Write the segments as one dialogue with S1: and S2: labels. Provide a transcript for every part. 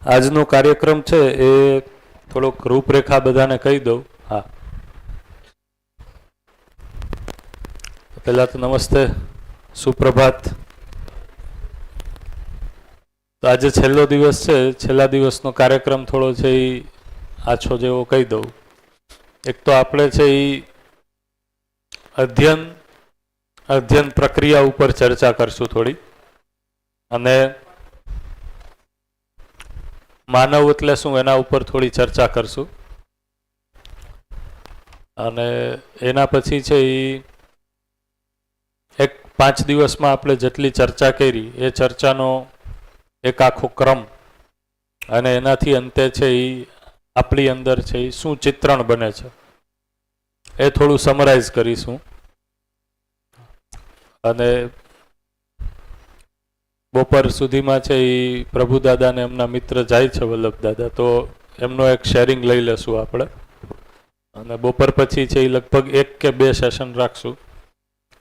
S1: આજનો કાર્યક્રમ છે એ થોડોક રૂપરેખા બધાને કહી દઉં. હા, પહેલા તો નમસ્તે, સુપ્રભાત. તો આજે છેલ્લો દિવસ છે, છેલ્લા દિવસનો કાર્યક્રમ થોડો છે એ આછો જેવો કહી દઉં. એક તો આપણે છે એ અધ્યયન પ્રક્રિયા ઉપર ચર્ચા કરશું થોડી, અને માનવ એટલે શું એના ઉપર થોડી ચર્ચા કરશું. અને એના પછી છે એ એક 5 દિવસમાં આપણે જેટલી ચર્ચા કરી એ ચર્ચાનો એક આખો ક્રમ, અને એનાથી અંતે છે એ આપણી અંદર છે એ શું ચિત્રણ બને છે એ થોડું સમરાઇઝ કરીશું. અને બપોર સુધીમાં છે એ પ્રભુદાદા ને એમના મિત્ર જાય છે વલ્લભદાદા, તો એમનો એક શેરિંગ લઈ લેશું આપણે. અને બપોર પછી છે એ લગભગ 1 કે 2 સેશન રાખશું.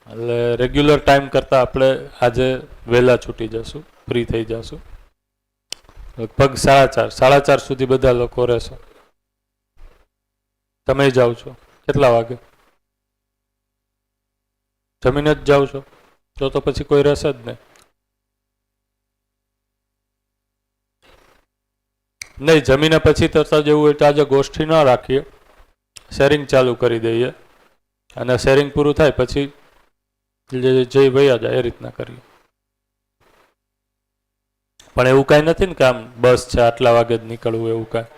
S1: એટલે રેગ્યુલર ટાઈમ કરતાં આપણે આજે વહેલા છૂટી જશું, ફ્રી થઈ જશું. લગભગ 4:30 સુધી બધા લોકો રહેશો. તમે જાઓ છો કેટલા વાગે? જમીને જ જાઓ છો? તો પછી કોઈ રહેશે જ નહીં. જમીને પછી તરત જેવું હોય તો આજે ગોષ્ઠી ન રાખીએ, શેરિંગ ચાલુ કરી દઈએ, અને શેરિંગ પૂરું થાય પછી જય ભૈયા જાય એ રીતના કરીએ. પણ એવું કાંઈ નથી ને કે આમ બસ છે આટલા વાગે જ નીકળવું, એવું કાંઈ?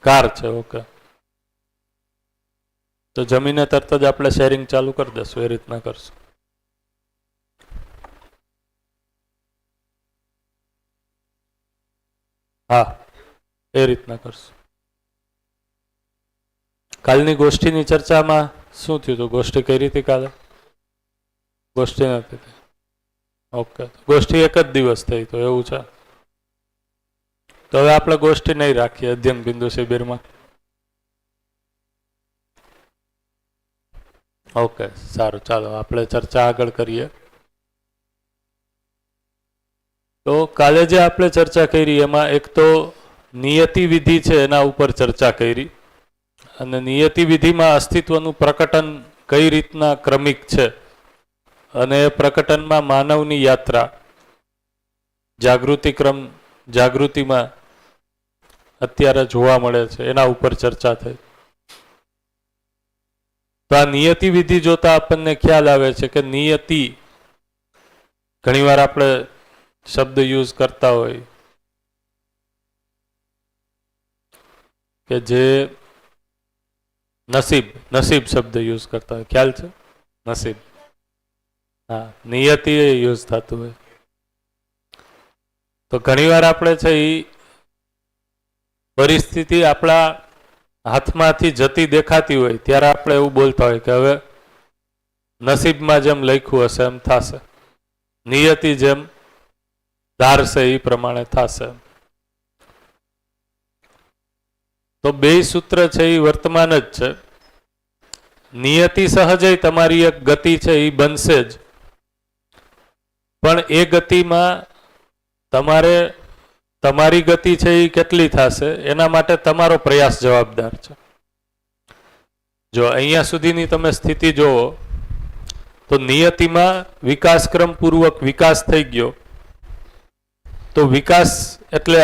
S1: કાર છે, ઓકે. તો જમીને તરત જ આપણે શેરિંગ ચાલુ કરી દઈશું, એ રીતના કરશું. હા, એ રીતના કરશું. કાલની ગોષ્ઠીની ચર્ચામાં શું થયું હતું? ગોષ્ઠી કરી હતી કાલે? ગોષ્ઠી નથી થઈ. ઓકે, ગોષ્ઠી એક જ દિવસ થઈ, તો એવું છે. તો હવે આપણે ગોષ્ઠી નહીં રાખીએ અધ્યયન બિંદુ શિબિરમાં. ઓકે, સારું, ચાલો આપણે ચર્ચા આગળ કરીએ. તો કાલે જે આપણે ચર્ચા કરી એમાં એક તો નિયતિ વિધિ છે એના ઉપર ચર્ચા કરી, અને નિયતિ વિધિમાં અસ્તિત્વનું પ્રકટન કઈ રીતના ક્રમિક છે, અને એ પ્રકટનમાં માનવની યાત્રા જાગૃતિમાં અત્યારે જોવા મળે છે એના ઉપર ચર્ચા થઈ. તો આ નિયતિ વિધિ જોતા આપણને ખ્યાલ આવે છે કે નિયતિ, ઘણીવાર આપણે શબ્દ યુઝ કરતા હોય કે જે નસીબ શબ્દ યુઝ કરતા હોય, ખ્યાલ છે? નસીબ, હા, નિયતિ એ યુઝ થતું હોય. તો ઘણીવાર આપણે છે એ પરિસ્થિતિ આપણા હાથમાંથી જતી દેખાતી હોય ત્યારે આપણે એવું બોલતા હોય કે હવે નસીબમાં જેમ લખ્યું હશે એમ થશે, નિયતિ જેમ ધારશે એ પ્રમાણે થશે. તો બે સૂત્ર છે એ વર્તમાન જ છે. નિયતિ સહજય તમારી એક ગતિ છે એ બનશે જ, પણ એ ગતિમાં તમારે તમારી ગતિ છે એ કેટલી થશે એના માટે તમારો પ્રયાસ જવાબદાર છે. જો અહીંયા સુધીની તમે સ્થિતિ જોવો તો નિયતિમાં વિકાસક્રમ પૂર્વક વિકાસ થઈ ગયો. તો વિકાસ એટલે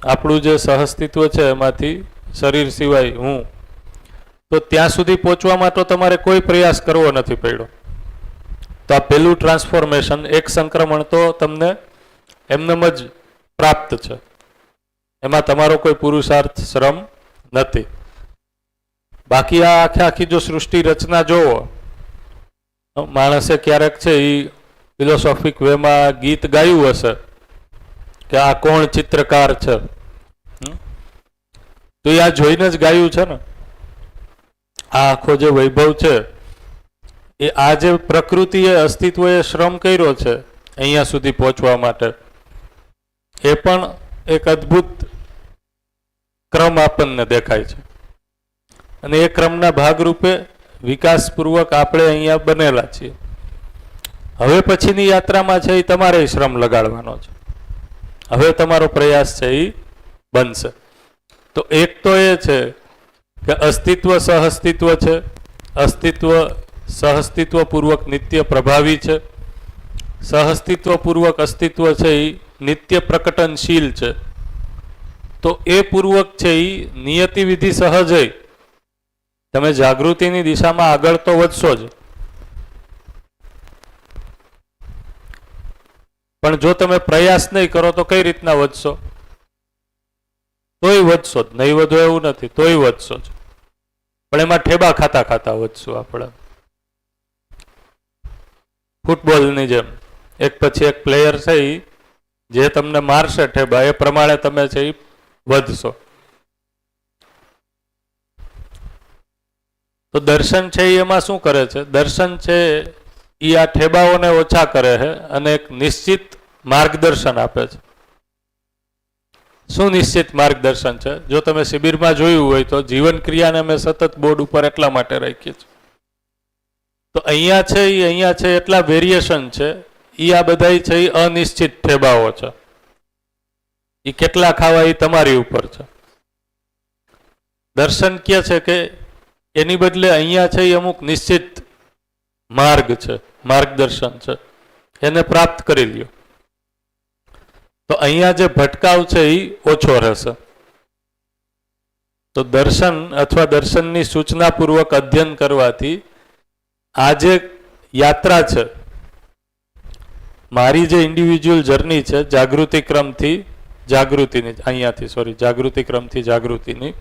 S1: આપણું જે સહઅસ્તિત્વ છે એમાંથી શરીર સિવાય હું, તો ત્યાં સુધી પહોંચવામાં તો તમારે કોઈ પ્રયાસ કરવો નથી પડ્યો. તો આ પહેલું ટ્રાન્સફોર્મેશન, એક સંક્રમણ તો તમને એમનેમ જ પ્રાપ્ત છે, એમાં તમારો કોઈ પુરુષાર્થ શ્રમ નથી. બાકી આ આખી જો સૃષ્ટિ રચના જોવો, માણસે ક્યારેક છે એ ફિલોસોફિક વેમાં ગીત ગાયું હશે કે આ કોણ ચિત્રકાર છે, તો એ આ જોઈને જ ગાયું છે ને. આ આખો જે વૈભવ છે એ આ જે પ્રકૃતિએ અસ્તિત્વએ શ્રમ કર્યો છે અહીંયા સુધી પહોંચવા માટે, એ પણ એક અદ્ભુત ક્રમ આપણને દેખાય છે. અને એ ક્રમના ભાગરૂપે વિકાસપૂર્વક આપણે અહીંયા બનેલા છીએ. હવે પછીની યાત્રામાં છે એ તમારે શ્રમ લગાડવાનો છે. હવે તમારો પ્રયાસ છે એ બનશે. તો એક તો એ છે કે અસ્તિત્વ સહઅસ્તિત્વ છે, અસ્તિત્વ સહઅસ્તિત્વપૂર્વક નિત્ય પ્રભાવી છે, સહઅસ્તિત્વપૂર્વક અસ્તિત્વ છે એ નિત્ય પ્રકટનશીલ છે. તો એ પૂર્વક છે એ નિયતિ વિધિ સહજ તમે જાગૃતિની દિશામાં આગળ તો વધશો જ, પણ જો તમે પ્રયાસ નહીં કરો તો કઈ રીતના વધશો? તોય વધશો જ, નહીં વધો એવું નથી, તોય વધશો જ, પણ એમાં ઠેબા ખાતા ખાતા વધશું આપણે. ફૂટબોલની જેમ એક પછી એક પ્લેયર છે એ જે તમને મારશે ઠેબા એ પ્રમાણે તમે છે એ વધશો. તો દર્શન છે એમાં શું કરે છે? દર્શન છે એ આ ઠેબાઓને ઓછા કરે છે અને એક નિશ્ચિત માર્ગદર્શન આપે છે. શું નિશ્ચિત માર્ગદર્શન છે? જો તમે શિબિરમાં જોયું હોય તો જીવન ક્રિયાને અમે સતત બોર્ડ ઉપર એટલા માટે રાખીએ છીએ. તો અહીંયા છે એ અહીંયા છે એટલા વેરિએશન છે એ આ બધા છે એ અનિશ્ચિત ઠેબાઓ છે. એ કેટલા ખાવા એ તમારી ઉપર છે. દર્શન કે છે કે એની બદલે અહીંયા છે એ અમુક નિશ્ચિત માર્ગ છે, માર્ગદર્શન છે, એને પ્રાપ્ત કરી લ્યો. તો અહીંયા જે ભટકાવ છે એ ઓછો રહેશે. તો દર્શન અથવા દર્શનની સૂચનાપૂર્વક અધ્યયન કરવાથી આ જે યાત્રા છે, મારી જે ઇન્ડિવિજ્યુઅલ જર્ની છે જાગૃતિ ક્રમથી જાગૃતિની, અહીંયાથી સોરી જાગૃતિ ક્રમથી જાગૃતિની,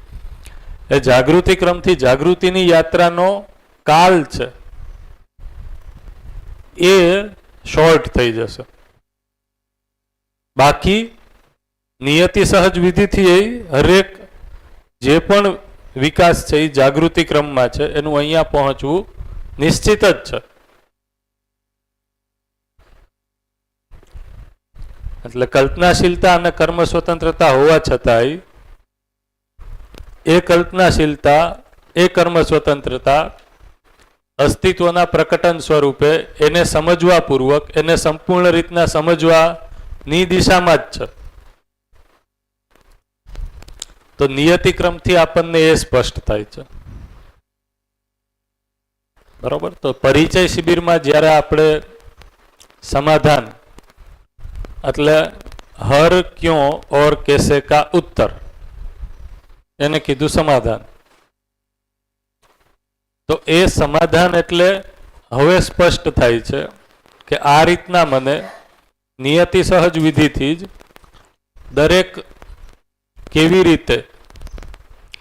S1: એ જાગૃતિ ક્રમથી જાગૃતિની યાત્રાનો કાલ છે એ શોર્ટ થઈ જશે. બાકી નિયતિ સહજ વિધિથી હરેક જે પણ વિકાસ છે એ જાગૃતિ ક્રમમાં છે એનું અહીંયા પહોંચવું નિશ્ચિત જ છે. એટલે કલ્પનાશીલતા અને કર્મ સ્વતંત્રતા હોવા છતાંય એ કલ્પનાશીલતા, એ કર્મ સ્વતંત્રતા અસ્તિત્વના પ્રકટન સ્વરૂપે એને સમજવા પૂર્વક, એને સંપૂર્ણ રીતના સમજવાની દિશામાં જ છે. તો નિયતિક્રમથી આપણને એ સ્પષ્ટ થાય છે. બરોબર. તો પરિચય શિબિરમાં જ્યારે આપણે સમાધાન એટલે હર ક્यों और कैसे का उत्तर એને કીધું સમાધાન. તો એ સમાધાન એટલે હવે સ્પષ્ટ થાય છે કે આ રીતના મને નિયતિ સહજ વિધિથી જ દરેક કેવી રીતે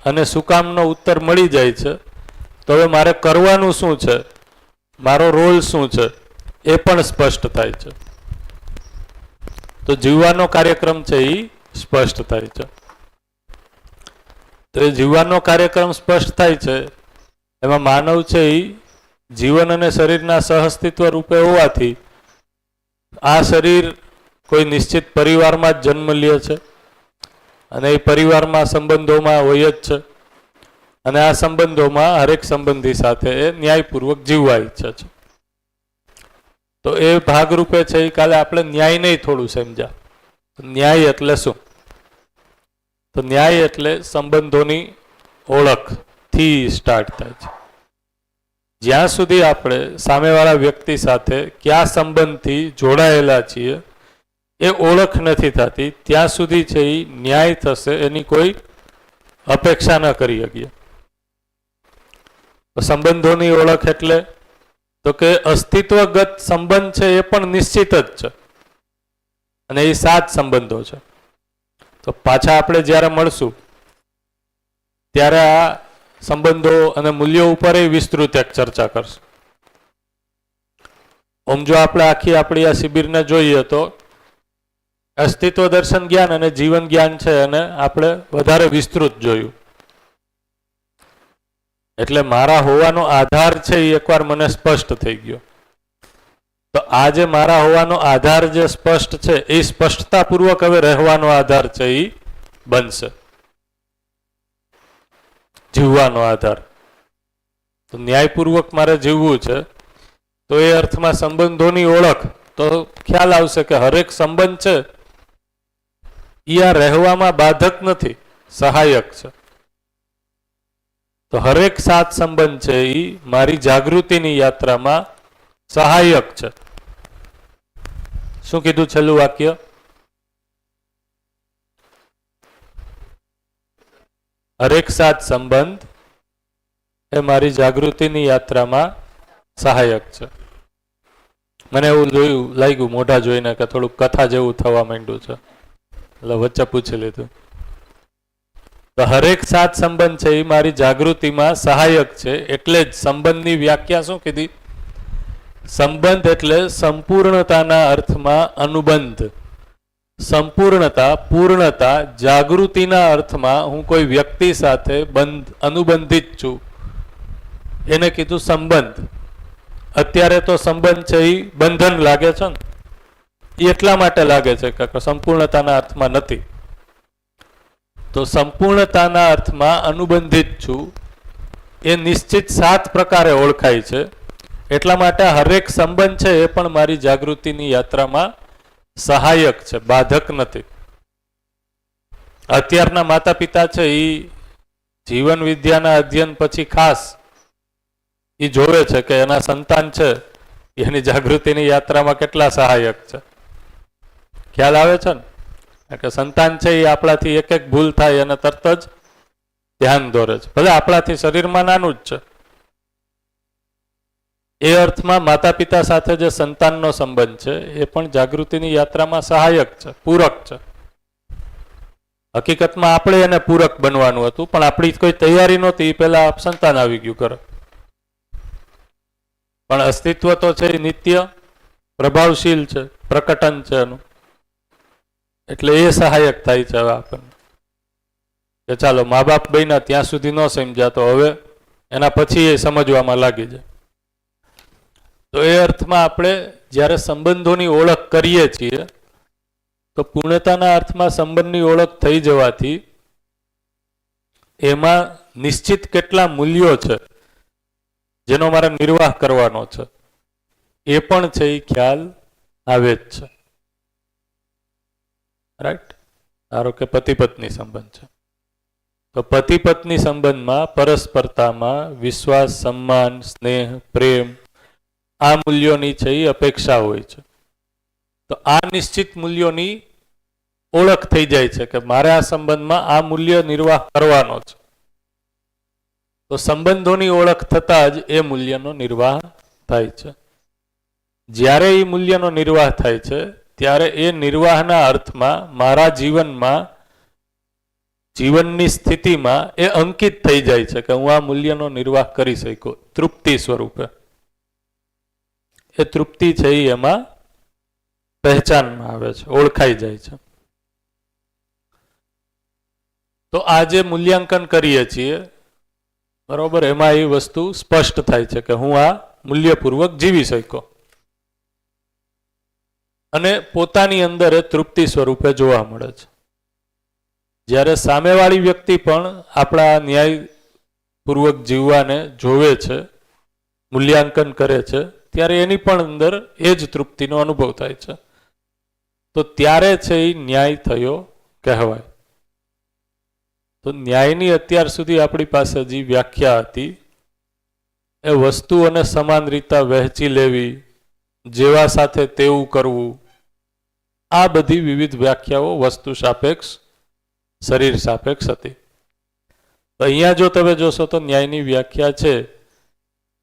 S1: અને શું કામનો ઉત્તર મળી જાય છે. તો હવે મારે કરવાનું શું છે, મારો રોલ શું છે એ પણ સ્પષ્ટ થાય છે. તો જીવવાનો કાર્યક્રમ છે એ સ્પષ્ટ થાય છે. તો એ જીવવાનો કાર્યક્રમ સ્પષ્ટ થાય છે. એમાં માનવ છે એ જીવન અને શરીરના સહઅસ્તિત્વ રૂપે હોવાથી આ શરીર કોઈ નિશ્ચિત પરિવારમાં જ જન્મ લે છે અને એ પરિવારમાં સંબંધોમાં હોય જ છે અને આ સંબંધોમાં હરેક સંબંધી સાથે એ ન્યાયપૂર્વક જીવવા ઈચ્છે છે. તો એ ભાગરૂપે છે એ કાલે આપણે ન્યાય નહીં થોડું સમજ્યા. ન્યાય એટલે શું? તો ન્યાય એટલે સંબંધોની ઓળખથી સ્ટાર્ટ થાય છે. જ્યાં સુધી આપણે સામેવાળા વ્યક્તિ સાથે કયા સંબંધથી જોડાયેલા છીએ એ ઓળખ નથી થતી ત્યાં સુધી છે એ ન્યાય થશે એની કોઈ અપેક્ષા ન કરી શકીએ. સંબંધોની ઓળખ એટલે તો કે અસ્તિત્વગત સંબંધ છે એ પણ નિશ્ચિત જ છે અને એ 7 સંબંધો છે. તો પાછા આપણે જ્યારે મળશું ત્યારે આ સંબંધો અને મૂલ્યો ઉપર વિસ્તૃત એક ચર્ચા કરશું. ઓમ જો આપણે આખી આપણી આ શિબિરને જોઈએ તો અસ્તિત્વ દર્શન જ્ઞાન અને જીવન જ્ઞાન છે અને આપણે વધારે વિસ્તૃત જોયું. એટલે મારા હોવાનો આધાર છે એ એકવાર મને સ્પષ્ટ થઈ ગયો. તો આ જે મારા હોવાનો આધાર જે સ્પષ્ટ છે એ સ્પષ્ટતાપૂર્વક હવે રહેવાનો આધાર છે એ બનશે, જીવવાનો આધાર. તો ન્યાયપૂર્વક મારે જીવવું છે તો એ અર્થમાં સંબંધોની ઓળખ, તો ખ્યાલ આવશે કે હરેક સંબંધ છે એ આ રહેવામાં બાધક નથી, સહાયક છે. તો હરેક સાત સંબંધ છે એ મારી જાગૃતિની યાત્રામાં સહાયક છે. શું કીધું છેલ્લું વાક્ય? હરેક સાત સંબંધ એ મારી જાગૃતિની યાત્રામાં સહાયક છે. મને એવું લાગ્યું મોઢા જોઈને કે થોડુંક કથા જેવું થવા માંડ્યું છે, એટલે વચ્ચે પૂછી લીધું. તો હરેક સાત સંબંધ છે એ મારી જાગૃતિમાં સહાયક છે. એટલે જ સંબંધની વ્યાખ્યા શું કીધી? સંબંધ એટલે સંપૂર્ણતાના અર્થમાં અનુબંધ. સંપૂર્ણતા, પૂર્ણતા, જાગૃતિના અર્થમાં હું કોઈ વ્યક્તિ સાથે અનુબંધિત છું, એને કીધું સંબંધ. અત્યારે તો સંબંધ છે એ બંધન લાગે છે ને, એ એટલા માટે લાગે છે કે સંપૂર્ણતાના અર્થમાં નથી. તો સંપૂર્ણતાના અર્થમાં અનુબંધિત છું એ નિશ્ચિત સાત પ્રકારે ઓળખાય છે. એટલા માટે હરેક સંબંધ છે એ પણ મારી જાગૃતિની યાત્રામાં સહાયક છે, બાધક નથી. અત્યારના માતા પિતા છે એ જીવન વિદ્યાના અધ્યયન પછી ખાસ એ જોવે છે કે એના સંતાન છે એની જાગૃતિની યાત્રામાં કેટલા સહાયક છે. ખ્યાલ આવે છે ને કે સંતાન છે એ આપણાથી એક એક ભૂલ થાય અને તરત જ ધ્યાન દોરે છે, ભલે આપણાથી શરીરમાં નાનું જ છે. એ અર્થમાં માતા પિતા સાથે જે સંતાનનો સંબંધ છે એ પણ જાગૃતિની યાત્રામાં સહાયક છે, પૂરક છે. હકીકતમાં આપણે એને પૂરક બનવાનું હતું, પણ આપણી કોઈ તૈયારી નહોતી, એ પહેલા સંતાન આવી ગયું કરે. પણ અસ્તિત્વ તો છે એ નિત્ય પ્રભાવશીલ છે, પ્રકટન છે એનું. એટલે એ સહાયક થાય છે. હવે આપણને કે ચાલો મા બાપ બન્યા ત્યાં સુધી ન સમજ્યા, તો હવે એના પછી એ સમજવામાં લાગી જાય. તો એ અર્થમાં આપણે જ્યારે સંબંધોની ઓળખ કરીએ છીએ તો પૂર્ણતાના અર્થમાં સંબંધની ઓળખ થઈ જવાથી એમાં નિશ્ચિત કેટલા મૂલ્યો છે જેનો મારે નિર્વાહ કરવાનો છે એ પણ છે એ ખ્યાલ આવે જ છે. રાઈટ? ધારો કે પતિ પત્ની સંબંધ છે, તો પતિ પત્ની સંબંધમાં પરસ્પરતામાં વિશ્વાસ, સન્માન, સ્નેહ, પ્રેમ, આ મૂલ્યોની છે એ અપેક્ષા હોય છે. તો આ નિશ્ચિત મૂલ્યોની ઓળખ થઈ જાય છે કે મારે આ સંબંધમાં આ મૂલ્ય નિર્વાહ કરવાનો છે. તો સંબંધોની ઓળખ થતાં જ એ મૂલ્યનો નિર્વાહ થાય છે. જ્યારે એ મૂલ્યનો નિર્વાહ થાય છે ત્યારે એ નિર્વાહના અર્થમાં મારા જીવનમાં, જીવનની સ્થિતિમાં એ અંકિત થઈ જાય છે કે હું આ મૂલ્યનો નિર્વાહ કરી શકું તૃપ્તિ સ્વરૂપે. એ તૃપ્તિ છે એ એમાં પહેચાનમાં આવે છે, ઓળખાઈ જાય છે. તો આ જે મૂલ્યાંકન કરીએ છીએ બરોબર, એમાં એ વસ્તુ સ્પષ્ટ થાય છે કે હું આ મૂલ્યપૂર્વક જીવી શક્યો અને પોતાની અંદર એ તૃપ્તિ સ્વરૂપે જોવા મળે છે. જ્યારે સામેવાળી વ્યક્તિ પણ આપણા ન્યાયપૂર્વક જીવવાને જોવે છે, મૂલ્યાંકન કરે છે, ત્યારે એની પણ અંદર એ જ તૃપ્તિનો અનુભવ થાય છે. તો ત્યારે છે એ ન્યાય થયો કહેવાય. તો ન્યાયની અત્યાર સુધી આપણી પાસે જે વ્યાખ્યા હતી એ વસ્તુઓને સમાન રીતે વહેંચી લેવી, જેવા સાથે તેવું કરવું, આ બધી વિવિધ વ્યાખ્યાઓ વસ્તુ સાપેક્ષ, શરીર સાપેક્ષ હતી. તો અહીંયા જો તમે જોશો તો ન્યાયની વ્યાખ્યા છે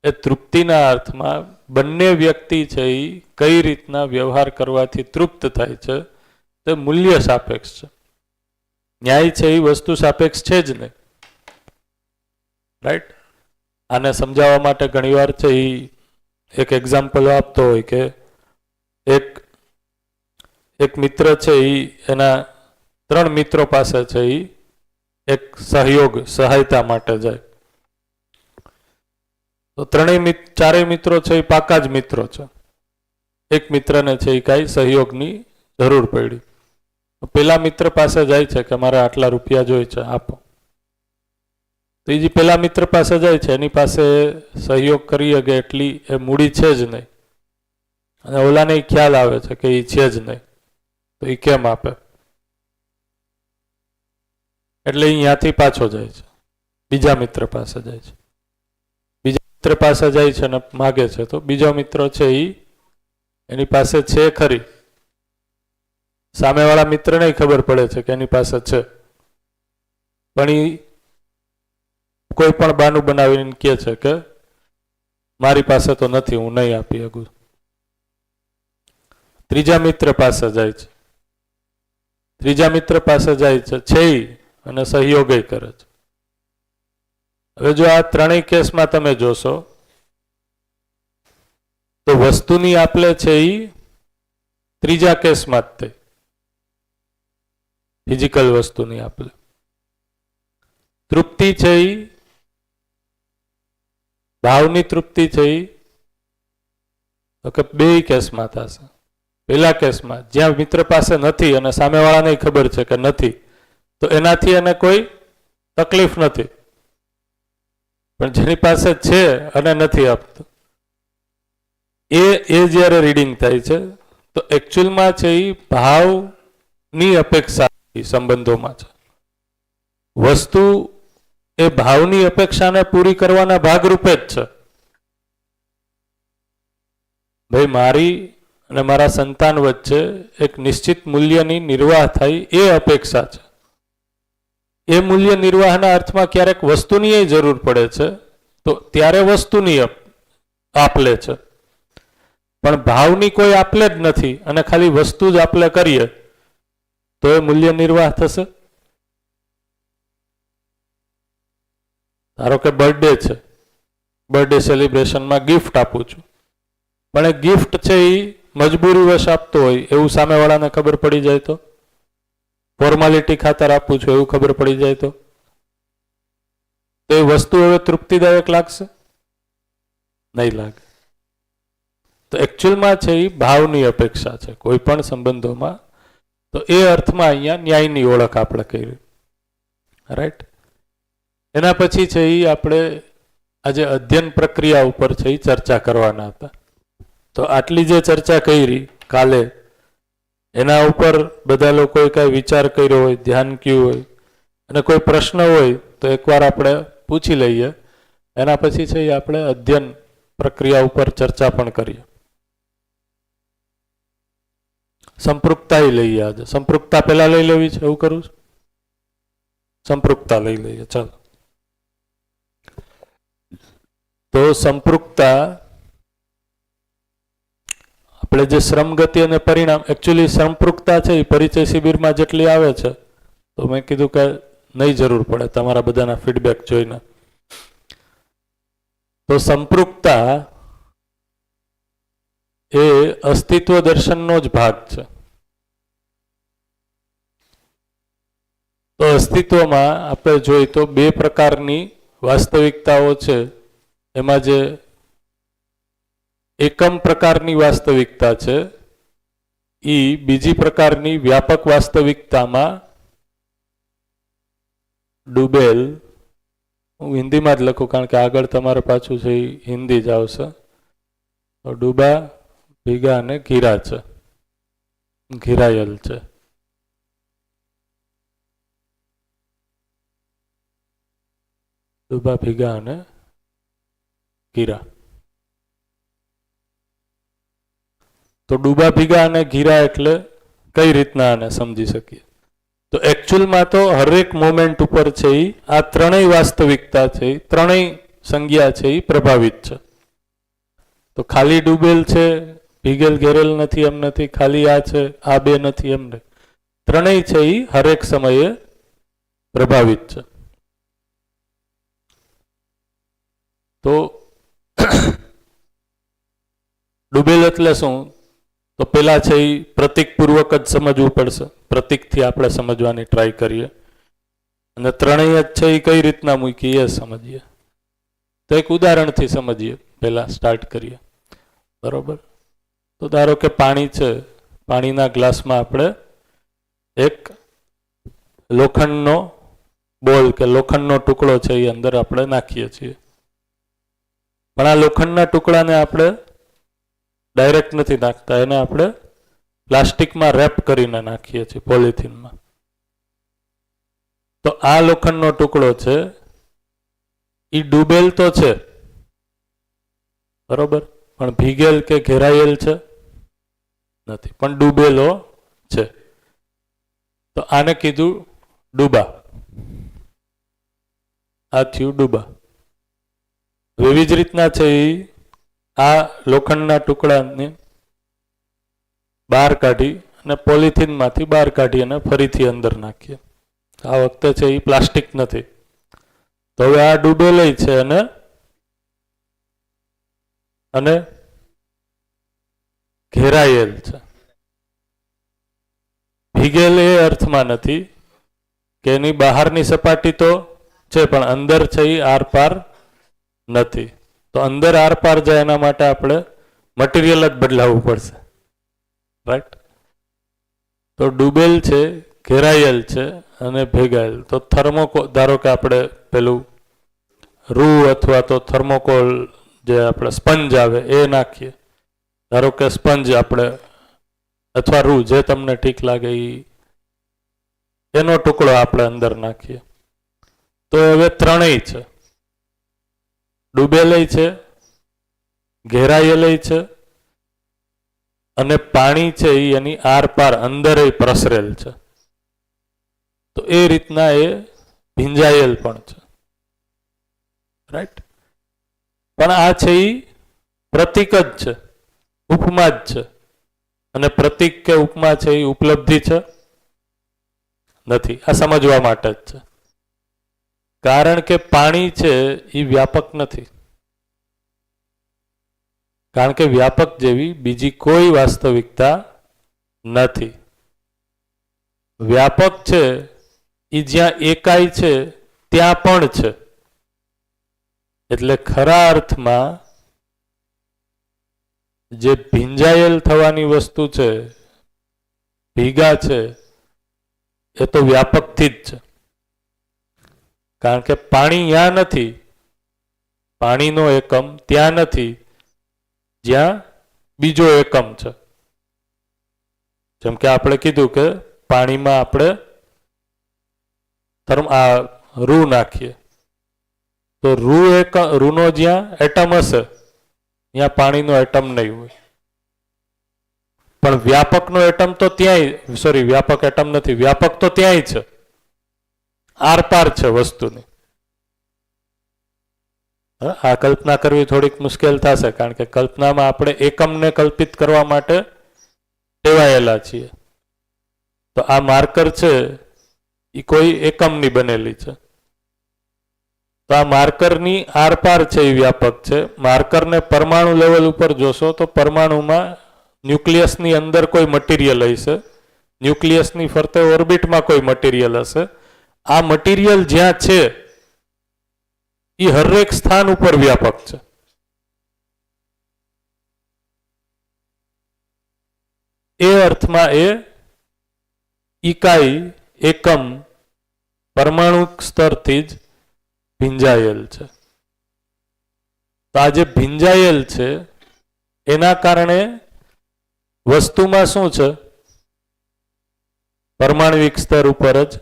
S1: એ તૃપ્તિના અર્થમાં બંને વ્યક્તિ છે એ કઈ રીતના વ્યવહાર કરવાથી તૃપ્ત થાય છે તે મૂલ્ય સાપેક્ષ છે. ન્યાય છે એ વસ્તુ સાપેક્ષ છે જ નહીં. રાઈટ? આને સમજાવવા માટે ઘણીવાર છે એ એક એક્ઝામ્પલ આપતો હોય કે એક મિત્ર છે એ એના 3 મિત્રો પાસે છે એ એક સહાયતા માટે જાય. તો ચારેય મિત્રો છે એ પાકા જ મિત્રો છે. એક મિત્રને છે એ કાંઈ સહયોગની જરૂર પડી. પેલા મિત્ર પાસે જાય છે કે મારે આટલા રૂપિયા જોઈએ છે, આપો. તો એ જે પેલા મિત્ર પાસે જાય છે એની પાસે સહયોગ કરી શકે એટલી એ મૂડી છે જ નહીં, અને ઓલાને ખ્યાલ આવે છે કે એ છે જ નહીં, તો એ કેમ આપે? એટલે અહીંયાથી પાછો જાય છે, બીજા મિત્ર પાસે જાય છે. બીજા મિત્ર પાસે જાય છે અને માગે છે, તો બીજો મિત્ર છે એની પાસે છે ખરી, સામેવાળા મિત્રને ખબર પડે છે કે એની પાસે છે, પણ એ કોઈ પણ બાનું બનાવીને કહે છે કે મારી પાસે તો નથી, હું નહીં આપી શકું. ત્રીજા મિત્ર પાસે જાય છે, ત્રીજા મિત્ર પાસે જાય છે અને સહયોગ કરે છે. હવે જો આ ત્રણેય કેસમાં તમે જોશો તો વસ્તુની આપલે છે એ ત્રીજા કેસમાં જ થઈ, ફિઝિકલ વસ્તુની આપલે. તૃપ્તિ છે એ ભાવની તૃપ્તિ છે એ બે કેસમાં થશે. પહેલા કેસમાં જ્યાં મિત્ર પાસે નથી અને સામેવાળાને ખબર છે કે નથી, તો એનાથી એને કોઈ તકલીફ નથી. પણ જેની પાસે છે અને નથી આપતો એ જ્યારે રીડિંગ થાય છે તો એકચ્યુઅલમાં છે એ ભાવની અપેક્ષા સંબંધોમાં છે. વસ્તુ એ ભાવની અપેક્ષાને પૂરી કરવાના ભાગરૂપે જ છે. ભાઈ મારી અને મારા સંતાન વચ્ચે એક નિશ્ચિત મૂલ્યની નિર્વાહ થાય એ અપેક્ષા છે. એ મૂલ્ય નિર્વાહના અર્થમાં ક્યારેક વસ્તુની જરૂર પડે છે તો ત્યારે વસ્તુની આપલે છે, પણ ભાવની કોઈ આપલે જ નથી અને ખાલી વસ્તુ જ આપલે કરીએ તો એ મૂલ્ય નિર્વાહ થશે. ધારો કે બર્થડે છે, બર્થડે સેલિબ્રેશનમાં ગિફ્ટ આપું છું, પણ એ ગિફ્ટ છે એ મજબૂરીવશ આપતો હોય એવું સામેવાળાને ખબર પડી જાય તો, ફોર્માલિટી ખાતર આપું છું એવું ખબર પડી જાય તો એ વસ્તુ હવે તૃપ્તિદાયક લાગશે? નહીં લાગે. તો એકચ્યુઅલમાં છે એ ભાવની અપેક્ષા છે કોઈ પણ સંબંધોમાં. તો એ અર્થમાં અહીંયા ન્યાયની ઓળખ આપણે કરી. રાઈટ. એના પછી છે એ આપણે આજે અધ્યયન પ્રક્રિયા ઉપર છે એ ચર્ચા કરવાના હતા. તો આટલી જે ચર્ચા કરી કાલે, એના ઉપર બધા લોકોએ કાંઈ વિચાર કર્યો હોય, ધ્યાન કર્યું હોય અને કોઈ પ્રશ્ન હોય તો એકવાર આપણે પૂછી લઈએ. એના પછી છે એ આપણે અધ્યયન પ્રક્રિયા ઉપર ચર્ચા પણ કરીએ. સંપૃક્તા લઈએ આજે. સંપૃક્તા પહેલા લઈ લેવી છે એવું કરું છું? સંપૃક્તા લઈ લઈએ, ચાલો. તો સંપૃક્તા આપણે જે શ્રમ ગતિ અને પરિણામ, એકચ્યુઅલી સંપૃક્તા છે એ પરિચય શિબિરમાં જેટલી આવે છે તો મેં કીધું કે નહીં જરૂર પડે તમારા બધાના ફીડબેક જોઈને. તો સંપૃક્તા એ અસ્તિત્વ દર્શનનો જ ભાગ છે. તો અસ્તિત્વમાં આપણે જોઈએ તો બે પ્રકારની વાસ્તવિકતાઓ છે. એમાં જે એકમ પ્રકારની વાસ્તવિકતા છે એ બીજી પ્રકારની વ્યાપક વાસ્તવિકતામાં ડૂબેલ, હું હિન્દીમાં જ લખું કારણ કે આગળ તમારે પાછું છે એ હિન્દી જ આવશે. તો ડૂબા, ભીગા અને ઘીરા છે, ઘીરાયેલ છે. ડૂબા, ભીગા અને ઘીરા. તો ડૂબા, ભીગા અને ઘીરા એટલે કઈ રીતના આને સમજી શકીએ? તો એકચ્યુઅલમાં તો હરેક મોમેન્ટ ઉપર છે એ આ ત્રણેય વાસ્તવિકતા છે, ત્રણેય સંજ્ઞા છે એ પ્રભાવિત છે. તો ખાલી ડૂબેલ છે, ભીગેલ ઘેરેલ નથી એમ નથી, ખાલી આ છે આ બે નથી એમ નહીં. ત્રણેય છે એ હરેક સમયે પ્રભાવિત છે. તો ડૂબેલ એટલે શું? તો પેલા છે એ પ્રતીકપૂર્વક જ સમજવું પડશે. પ્રતીકથી આપણે સમજવાની ટ્રાય કરીએ અને ત્રણેય જ છે એ કઈ રીતના મૂકી એ સમજીએ. તો એક ઉદાહરણથી સમજીએ, પહેલા સ્ટાર્ટ કરીએ. બરોબર. તો ધારો કે પાણી છે, પાણીના ગ્લાસમાં આપણે એક લોખંડનો બોલ કે લોખંડનો ટુકડો છે એ અંદર આપણે નાખીએ છીએ. પણ આ લોખંડના ટુકડાને આપણે ડાયરેક્ટ નથી નાખતા, એને આપણે પ્લાસ્ટિકમાં રેપ કરીને નાખીએ છીએ, પોલિથીનમાં. તો આ લોખંડનો ટુકડો છે એ ડૂબેલ તો છે, બરોબર, પણ ભીગેલ કે ઘેરાયેલ છે નથી, પણ ડૂબેલો છે. તો આને કીધું ડૂબા. આ થયું ડૂબા. એવી જ રીતના છે આ લોખંડના ટુકડાને બહાર કાઢી અને પોલિથીનમાંથી બહાર કાઢી અને ફરીથી અંદર નાખીએ. આ વખતે છે એ પ્લાસ્ટિક નથી. તો હવે આ ડૂબેલી છે અને ઘેરાયેલ છે. ભીગેલ એ અર્થમાં નથી કે એની બહારની સપાટી તો છે પણ અંદર છે એ આરપાર નથી. તો અંદર આરપાર જાય એના માટે આપણે મટીરિયલ જ બદલાવવું પડશે, રાઈટ. તો ડૂબેલ છે, ઘેરાયેલ છે અને ભેગાયેલ. તો થર્મોકોલ, ધારો કે આપણે પેલું રૂ અથવા તો થર્મોકોલ જે આપણે સ્પંજ આવે એ નાખીએ. ધારો કે સ્પંજ આપણે અથવા રૂ જે તમને ઠીક લાગે એનો ટુકડો આપણે અંદર નાખીએ. તો હવે ત્રણેય છે, ડૂબેલય છે, ઘેરાયેલય છે અને પાણી છે એની આરપાર અંદર પ્રસરેલ છે. તો એ રીતના એ ભીંજાયેલ પણ છે, રાઈટ. પણ આ છે એ પ્રતીક જ છે, ઉપમા જ છે. અને પ્રતીક કે ઉપમા છે એ ઉપલબ્ધિ છે નથી. આ સમજવા માટે જ છે. કારણ કે પાણી છે એ વ્યાપક નથી. કારણ કે વ્યાપક જેવી બીજી કોઈ વાસ્તવિકતા નથી. વ્યાપક છે એ જ્યાં એકાઈ છે ત્યાં પણ છે. એટલે ખરા અર્થમાં જે ભીંજાયેલ થવાની વસ્તુ છે, ભીગા છે, એ તો વ્યાપકથી જ છે. કારણ કે પાણી ત્યાં નથી, પાણીનો એકમ ત્યાં નથી જ્યાં બીજો એકમ છે. જેમ કે આપણે કીધું કે પાણીમાં આપણે રૂ નાખીએ તો રૂનો જ્યાં એટમ હશે ત્યાં પાણીનો એટમ નહીં હોય. પણ વ્યાપકનો એટમ તો ત્યાંય, સોરી, વ્યાપક એટમ નથી, વ્યાપક તો ત્યાંય છે, આરપાર છે વસ્તુની. આ કલ્પના કરવી થોડીક મુશ્કેલ થશે કારણ કે કલ્પનામાં આપણે એકમને કલ્પિત કરવા માટે ટેવાયેલા છીએ. તો આ માર્કર છે એ કોઈ એકમની બનેલી છે. તો આ માર્કરની આરપાર છે એ વ્યાપક છે. માર્કરને પરમાણુ લેવલ ઉપર જોશો તો પરમાણુમાં ન્યુક્લિયસની અંદર કોઈ મટીરિયલ હશે, ન્યુક્લિયસની ફરતે ઓર્બિટમાં કોઈ મટીરિયલ હશે. આ મટીરિયલ જ્યાં છે એ હરેક સ્થાન ઉપર વ્યાપક છે. એ અર્થમાં એ ઇકાઈ, એકમ પરમાણુ સ્તરથી જ ભીંજાયેલ છે. તો આ જે ભીંજાયેલ છે એના કારણે વસ્તુમાં શું છે, પરમાણવિક સ્તર ઉપર જ,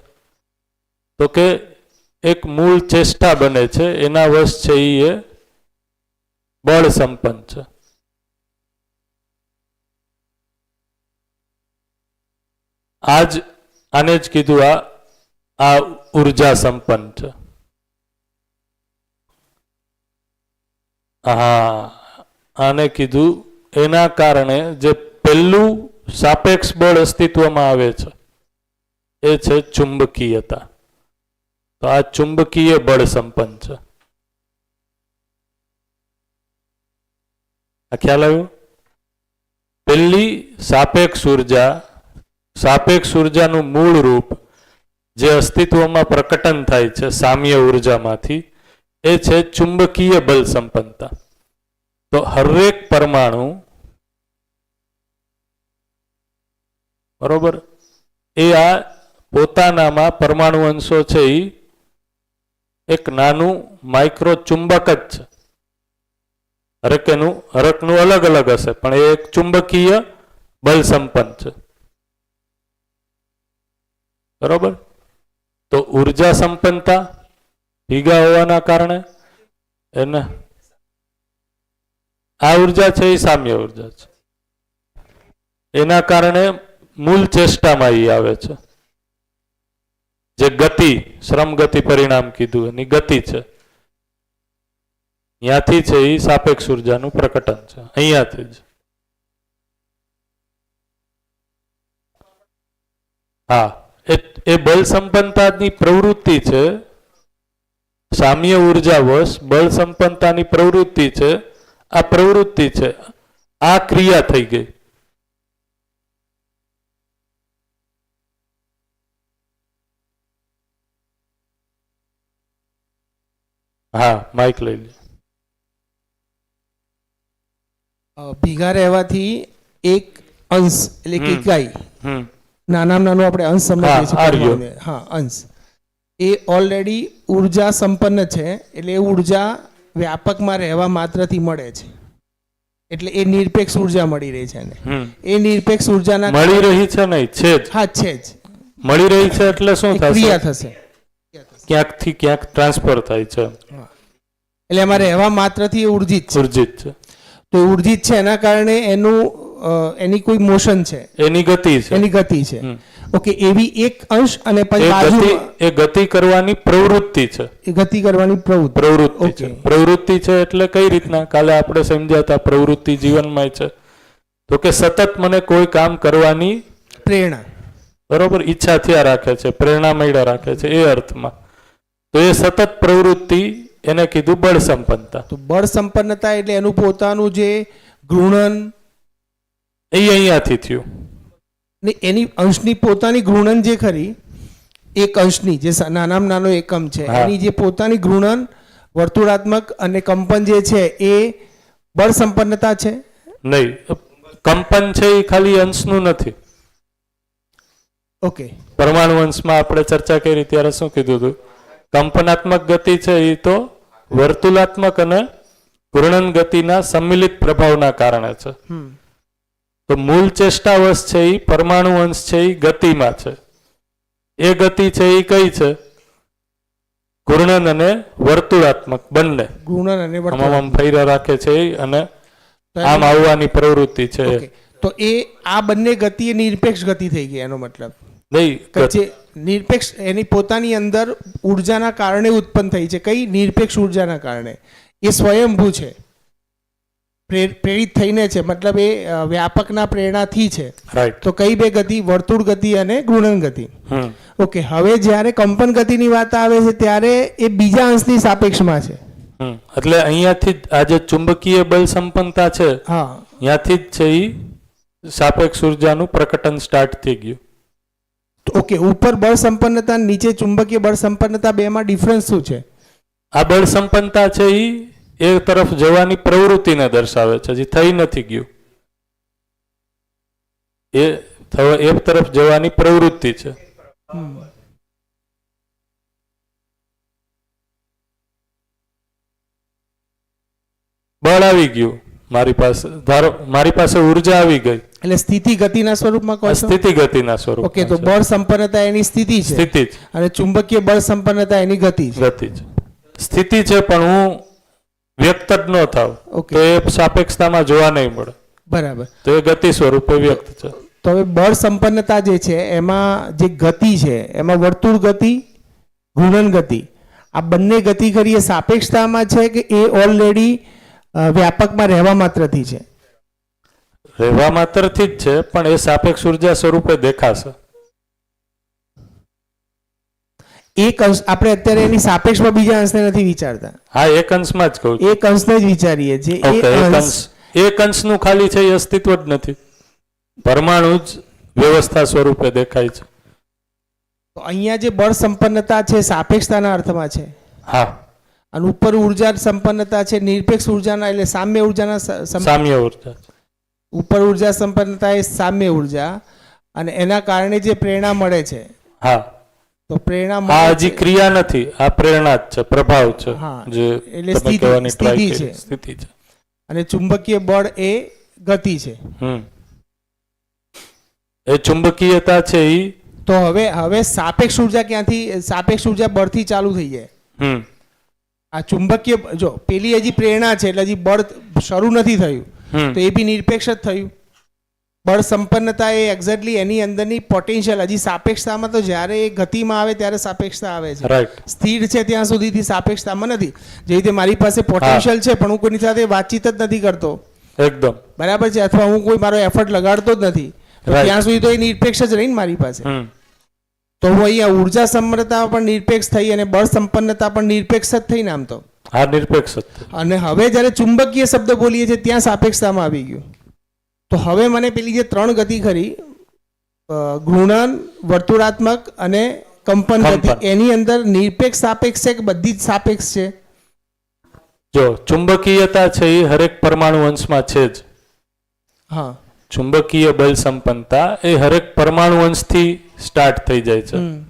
S1: તો કે એક મૂળ ચેષ્ટા બને છે, એના વશ છે એ બળ સંપન્ન છે. આને જ કીધું આ ઉર્જા સંપન્ન છે. હા, આને કીધું એના કારણે જે પહેલું સાપેક્ષ બળ અસ્તિત્વમાં આવે છે એ છે ચુંબકીયતા. તો આ ચુંબકીય બળ સંપન્ન છે. આ ખ્યાલ આવ્યો? પહેલી સાપેક્ષ ઉર્જાનું મૂળ રૂપ જે અસ્તિત્વમાં પ્રકટન થાય છે સામ્ય ઉર્જામાંથી, એ છે ચુંબકીય બળ સંપન્નતા. તો હરેક પરમાણુ, બરોબર, એ આ પોતાનામાં પરમાણુ અંશો છે એ એક નાનું માઇક્રો ચુંબક જ છે. હરેકનું અલગ અલગ હશે પણ એ એક ચુંબકીય બળ સંપન્ન છે. બરોબર. તો ઉર્જા સંપન્નતા ભેગા હોવાના કારણે એને આ ઉર્જા છે એ સામ્ય ઉર્જા છે, એના કારણે મૂળ ચેષ્ટામાં એ આવે છે. જે ગતિ, શ્રમ ગતિ પરિણામ કીધું એની ગતિ છે, ત્યાંથી છે એ સાપેક્ષ ઉર્જાનું પ્રકટન છે, અહીંયાથી જ. હા, એ બળ સંપન્નતાની પ્રવૃત્તિ છે. સામ્ય ઉર્જા વશ બળ સંપન્નતાની પ્રવૃત્તિ છે. આ પ્રવૃત્તિ છે, આ ક્રિયા થઈ ગઈ. હા, માઇક લઈ લે.
S2: ભેગા રહેવાથી એક અંશ એટલે કે ઇકાઈ, નાનામાં નાનો આપણે અંશ સમજીએ છીએ. હા, અંશ એ ઓલરેડી ઉર્જા સંપન્ન છે, એટલે એ ઉર્જા વ્યાપકમાં રહેવા માત્રથી મળે છે, એટલે એ નિરપેક્ષ ઉર્જા મળી રહી છે ને. એ નિરપેક્ષ ઉર્જાના
S1: મળી રહી છે નહીં, છે જ.
S2: હા, છે જ.
S1: મળી રહી છે એટલે શું થશે?
S2: ક્રિયા થશે,
S1: ક્યાંકથી ક્યાંક ટ્રાન્સફર થાય છે,
S2: એટલે એમાં રહેવા માત્રથી ઉર્જિત છે.
S1: ઉર્જિત છે
S2: તો ઉર્જિત છે એના કારણે એની કોઈ મોશન છે,
S1: એની ગતિ છે,
S2: એની ગતિ છે. ઓકે, એવી એક અંશ અને પછી બાજુ
S1: એ ગતિ કરવાની પ્રવૃત્તિ છે.
S2: એ ગતિ કરવાની
S1: પ્રવૃત્તિ છે. પ્રવૃત્તિ છે એટલે કઈ રીતના? કાલે આપણે સમજ્યા હતા પ્રવૃત્તિ જીવનમાં છે, તો કે સતત મને કોઈ કામ કરવાની
S2: પ્રેરણા,
S1: બરોબર, ઈચ્છા થયા રાખે છે, પ્રેરણા મળ્યા રાખે છે, એ અર્થમાં. તો એ સતત પ્રવૃત્તિ એને કીધું બળ સંપન્નતા.
S2: તો બળ સંપન્નતા એટલે એનું પોતાનું જે ઘૂર્ણન
S1: એ અહીંયાથી થયું
S2: ને એની અંશની પોતાની ઘૂર્ણન જે ખરી, એક અંશની જે નાનામાં નાનો એકમ છે, એની જે પોતાની ઘૂર્ણન વર્તુળાત્મક અને કંપન જે છે એ બળ સંપન્નતા છે
S1: નહીં. કંપન છે એ ખાલી અંશનું નથી.
S2: ઓકે,
S1: પરમાણુ અંશમાં આપણે ચર્ચા કરી ત્યારે શું કીધું હતું? કંપનાત્મક ગતિ છે એ તો વર્તુળાત્મક અને ઘૂર્ણન ગતિના સંમિલિત પ્રભાવના કારણે છે. તો મૂળ ચેષ્ટાવશ છે એ પરમાણુ અંશ છે એ ગતિમાં છે. એ ગતિ છે એ કઈ છે? ઘૂર્ણન અને વર્તુળાત્મક બંને.
S2: ઘૂર્ણન અને
S1: આમ ફેરા રાખે છે અને આમ આવવાની પ્રવૃત્તિ છે.
S2: તો એ આ બંને ગતિ એ નિરપેક્ષ ગતિ થઈ ગઈ, એનો મતલબ
S1: નહીં.
S2: નિરપેક્ષ એની પોતાની અંદર ઉર્જાના કારણે ઉત્પન્ન થઈ છે. કઈ? નિરપેક્ષ ઉર્જાના કારણે. એ સ્વયંભૂ છે, પ્રેરિત થઈને છે, મતલબ એ વ્યાપકના પ્રેરણાથી છે.
S1: રાઈટ.
S2: તો કઈ બે ગતિ? વર્તુળ ગતિ અને ઘૂર્ણન ગતિ. ઓકે, હવે જ્યારે કંપન ગતિની વાત આવે છે ત્યારે એ બીજા અંશની સાપેક્ષમાં છે.
S1: એટલે અહીંયાથી આ જે ચુંબકીય બળ સંપન્નતા છે,
S2: હા,
S1: ત્યાંથી જ છે એ સાપેક્ષ ઉર્જાનું પ્રકટન સ્ટાર્ટ થઈ ગયું.
S2: ઓકે, ઉપર બળ સંપન્નતા, નીચે ચુંબકીય બળ સંપન્નતા, બેમાં ડિફરન્સ શું છે?
S1: આ બળ સંપન્નતા છે એ તરફ જવાની પ્રવૃત્તિને દર્શાવે છે, જે થઈ નથી ગયું. એ તરફ જવાની પ્રવૃત્તિ છે. બળ આવી ગયું મારી પાસે, ધારો મારી પાસે ઉર્જા આવી ગઈ,
S2: એટલે સ્થિતિ ગતિના સ્વરૂપમાં કહો છો?
S1: સ્થિતિ ગતિના સ્વરૂપ.
S2: ઓકે, તો બળ સંપન્નતા એની સ્થિતિ છે,
S1: સ્થિતિ જ.
S2: અને ચુંબકીય બળ સંપન્નતા એની ગતિ છે.
S1: ગતિ છે, સ્થિતિ છે, પણ હું વ્યક્ત જ ન થાવ તો એ સાપેક્ષતામાં જોવા નહીં મળે.
S2: બરાબર.
S1: તો એ ગતિ સ્વરૂપે વ્યક્ત છે.
S2: તો હવે બળ સંપન્નતા જે છે એમાં જે ગતિ છે એમાં વર્તુળ ગતિ, ઘૂર્ણન ગતિ, આ બંને ગતિ કરી એ સાપેક્ષતામાં છે કે એ ઓલરેડી વ્યાપકમાં રહેવા માત્રથી છે?
S1: રહેવા માત્રથી જ છે, પણ એ સાપેક્ષ ઉર્જા સ્વરૂપે દેખાશે.
S2: એક અંશ આપણે અત્યારે એની સાપેક્ષમાં બીજા અંશને નથી વિચારતા.
S1: હા, એક અંશમાં જ કહું.
S2: એક અંશને જ વિચારીએ છીએ.
S1: એક અંશનું ખાલી છે એ અસ્તિત્વ જ નથી, પરમાણુ જ વ્યવસ્થા સ્વરૂપે દેખાય છે.
S2: તો અહીંયા જે બળ સંપન્નતા છે સાપેક્ષતાના અર્થમાં છે.
S1: હા,
S2: અને ઉપર ઉર્જા સંપન્નતા છે નિરપેક્ષ ઉર્જાના, એટલે સામ્ય ઉર્જાના.
S1: સામ્ય ઉર્જા.
S2: ઉપર ઉર્જા સંપન્નતા એ સામ્ય ઉર્જા, અને એના કારણે જે પ્રેરણા મળે છે.
S1: હા,
S2: તો પ્રેરણા
S1: આ હજી ક્રિયા નથી, આ પ્રેરણા જ છે, પ્રભાવ છે.
S2: જે એટલે સ્થિતિ છે,
S1: સ્થિતિ છે.
S2: અને ચુંબકીય બળ એ ગતિ છે.
S1: એ ચુંબકીયતા છે એ
S2: તો હવે સાપેક્ષ ઉર્જા ક્યાંથી? સાપેક્ષ ઉર્જા બળથી ચાલુ થઈ જાય.
S1: હમ
S2: આ ચુંબકીય જો પેલી હજી પ્રેરણા છે એટલે હજી બળ શરૂ નથી થયું,
S1: હમ
S2: તો એ બી નિરપેક્ષ જ થયું. બળ સંપન્નતા એ એક્ઝેક્ટલી એની અંદરની પોટેન્શિયલ, હજી સાપેક્ષતામાં તો જ્યારે એ ગતિમાં આવે ત્યારે સાપેક્ષતા આવે છે.
S1: રાઈટ.
S2: સ્થિર છે ત્યાં સુધીથી સાપેક્ષતામાં નથી. જે રીતે મારી પાસે પોટેન્શિયલ છે પણ હું કોઈની સાથે વાતચીત જ નથી કરતો,
S1: એકદમ
S2: બરાબર છે, અથવા હું કોઈ મારો એફર્ટ લગાડતો જ નથી, તો
S1: Right.
S2: ત્યાં સુધી તો એ નિરપેક્ષ જ રહી ને મારી પાસે.
S1: હમ
S2: તો હું અહીંયા ઉર્જા સંપન્નતા પણ નિરપેક્ષ થઈ અને બળ સંપન્નતા પણ નિરપેક્ષ જ થઈ ને આમ તો.
S1: હા, નિરપેક્ષ જ છે.
S2: અને હવે જ્યારે ચુંબકીય શબ્દ બોલીએ છીએ ત્યાં સાપેક્ષતામાં આવી ગયું. તો હવે મને પેલી જે 3 ગતિ ખરી, ઘૂર્ણન, વર્તુળાત્મક અને કંપન ગતિ,
S1: કંપન.
S2: એની અંદર નિરપેક્ષ સાપેક્ષ છે કે બધી જ સાપેક્ષ છે?
S1: જો ચુંબકીયતા છે એ હરેક પરમાણુ અંશમાં છે જ.
S2: હા.
S1: ચુંબકીય બળ સંપન્નતા એ હરેક પરમાણુ અંશથી સ્ટાર્ટ થઈ જાય છે.
S2: હમ.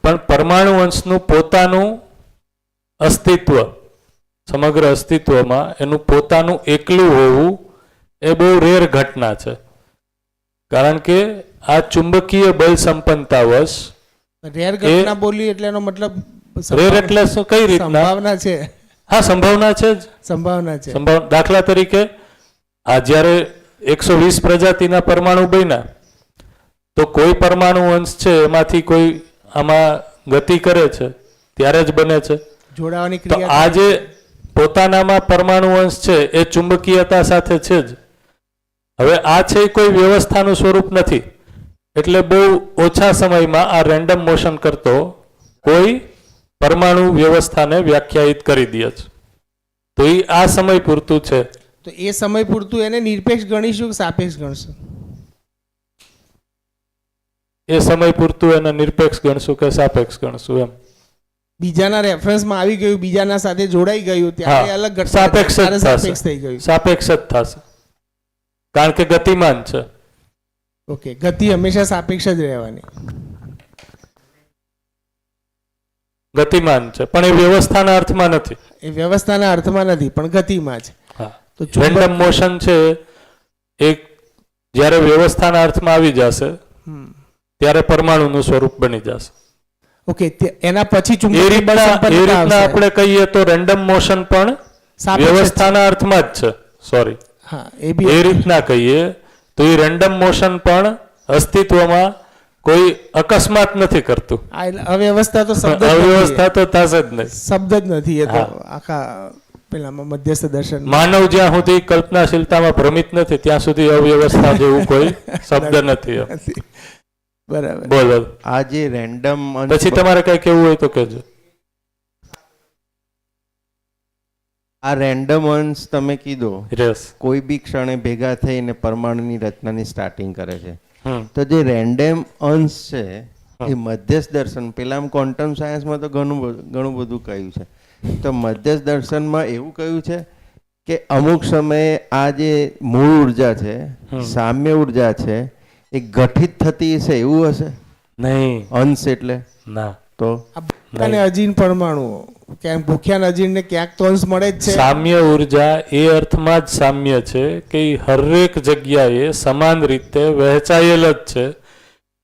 S1: પણ પરમાણુ અંશનું પોતાનું અસ્તિત્વ, સમગ્ર અસ્તિત્વમાં એનું પોતાનું એકલું હોવું એ બહુ રેર ઘટના છે. કારણ કે આ ચુંબકીય બળ સંપન્નતા વશ
S2: રેર ઘટના બોલી એટલે એનો મતલબ
S1: રેર એટલે શું, કઈ રીતના?
S2: સંભાવના છે.
S1: હા, સંભાવના છે જ.
S2: સંભાવના છે.
S1: દાખલા તરીકે આ જ્યારે 120 પ્રજાતિના પરમાણુ બન્યા તો કોઈ પરમાણુ અંશ છે એમાંથી કોઈ આમાં ગતિ કરે છે ત્યારે જ બને છે.
S2: જોડાવાની
S1: તો
S2: ક્રિયા.
S1: આ જે પોતાનામાં પરમાણુ અંશ છે એ ચુંબકીયતા સાથે છે જ. હવે આ છે એ કોઈ વ્યવસ્થાનું સ્વરૂપ નથી, એટલે બહુ ઓછા સમયમાં આ રેન્ડમ મોશન કરતો કોઈ પરમાણુ વ્યવસ્થાને વ્યાખ્યાયિત કરી દે છે. તો એ આ સમય પૂરતું છે.
S2: તો એ સમય પૂરતું એને નિરપેક્ષ ગણીશું કે સાપેક્ષ ગણશું?
S1: એ સમય પૂરતું એને નિરપેક્ષ ગણશું કે સાપેક્ષ ગણશું એમ.
S2: બીજાના રેફરન્સમાં આવી ગયું, બીજાના સાથે જોડાઈ ગયું ત્યારે
S1: હા,
S2: અલગ ઘટના,
S1: સાપેક્ષ જ
S2: ત્યારે
S1: થશે.
S2: સાપેક્ષ થઈ ગયું.
S1: સાપેક્ષ જ થશે કારણ કે ગતિમાન છે.
S2: ઓકે, ગતિ હંમેશા સાપેક્ષ જ રહેવાની.
S1: ગતિમાન છે પણ એ વ્યવસ્થાના અર્થમાં નથી.
S2: એ વ્યવસ્થાના અર્થમાં નથી પણ ગતિમાં છે.
S1: હા,
S2: તો ચુંબક-
S1: રેન્ડમ મોશન છે એ જ્યારે વ્યવસ્થાના અર્થમાં આવી જશે
S2: હમ.
S1: ત્યારે પરમાણુનું સ્વરૂપ બની જશે.
S2: ઓકે, એના પછી
S1: એ
S2: ચુંબકીય બળ
S1: રીતના
S2: સંપન્નતા આવશે.
S1: આપણે કહીએ તો રેન્ડમ મોશન પણ
S2: સાપેક્ષ જ છે.
S1: વ્યવસ્થાના અર્થમાં જ છે. સોરી,
S2: હા, એ બી
S1: એ રીતના કહીએ તો એ રેન્ડમ મોશન પણ અસ્તિત્વમાં કોઈ અકસ્માત નથી કરતું.
S2: આ એટલે અવ્યવસ્થા તો શબ્દ જ નથી.
S1: અવ્યવસ્થા તો થશે જ નહીં.
S2: શબ્દ જ નથી એ તો.
S1: હા.
S2: આખા પેલામાં મધ્યસ્થ દર્શન
S1: માનવ જ્યાં સુધી કલ્પનાશીલતામાં ભ્રમિત નથી ત્યાં સુધી અવ્યવસ્થા જેવું કોઈ શબ્દ નથી એમ.
S2: નથી. બરાબર.
S1: બોલો,
S3: આ જે રેન્ડમ
S1: પછી તમારે કઈ કેવું હોય તો કહેજો.
S3: આ રેન્ડમ અંશ તમે કીધો
S1: યસ.
S3: કોઈ બી ક્ષણે ભેગા થઈને પરમાણુની રચનાની સ્ટાર્ટિંગ કરે છે.
S1: હમ
S3: તો જે રેન્ડમ અંશ છે એ મધ્યસ્થ દર્શન, પેલા ક્વોન્ટમ સાયન્સમાં તો ઘણું બધું કહ્યું છે. તો મધ્યસ્થ દર્શનમાં એવું કહ્યું છે કે અમુક સમયે આ જે મૂળ ઉર્જા છે, સામ્ય ઉર્જા છે, એ ગઠિત થતી હશે, એવું હશે?
S1: નહીં,
S3: અંશ એટલે
S1: ના.
S3: તો
S2: અને અજીન પરમાણુઓ ક્યાંક ભૂખ્યા અજીનને ક્યાંક તો અંશ મળે જ છે.
S1: સામ્ય ઉર્જા એ અર્થમાં જ સામ્ય છે કે ઈ હરેક જગ્યાએ સમાન રીતે વહેંચાયેલ જ છે.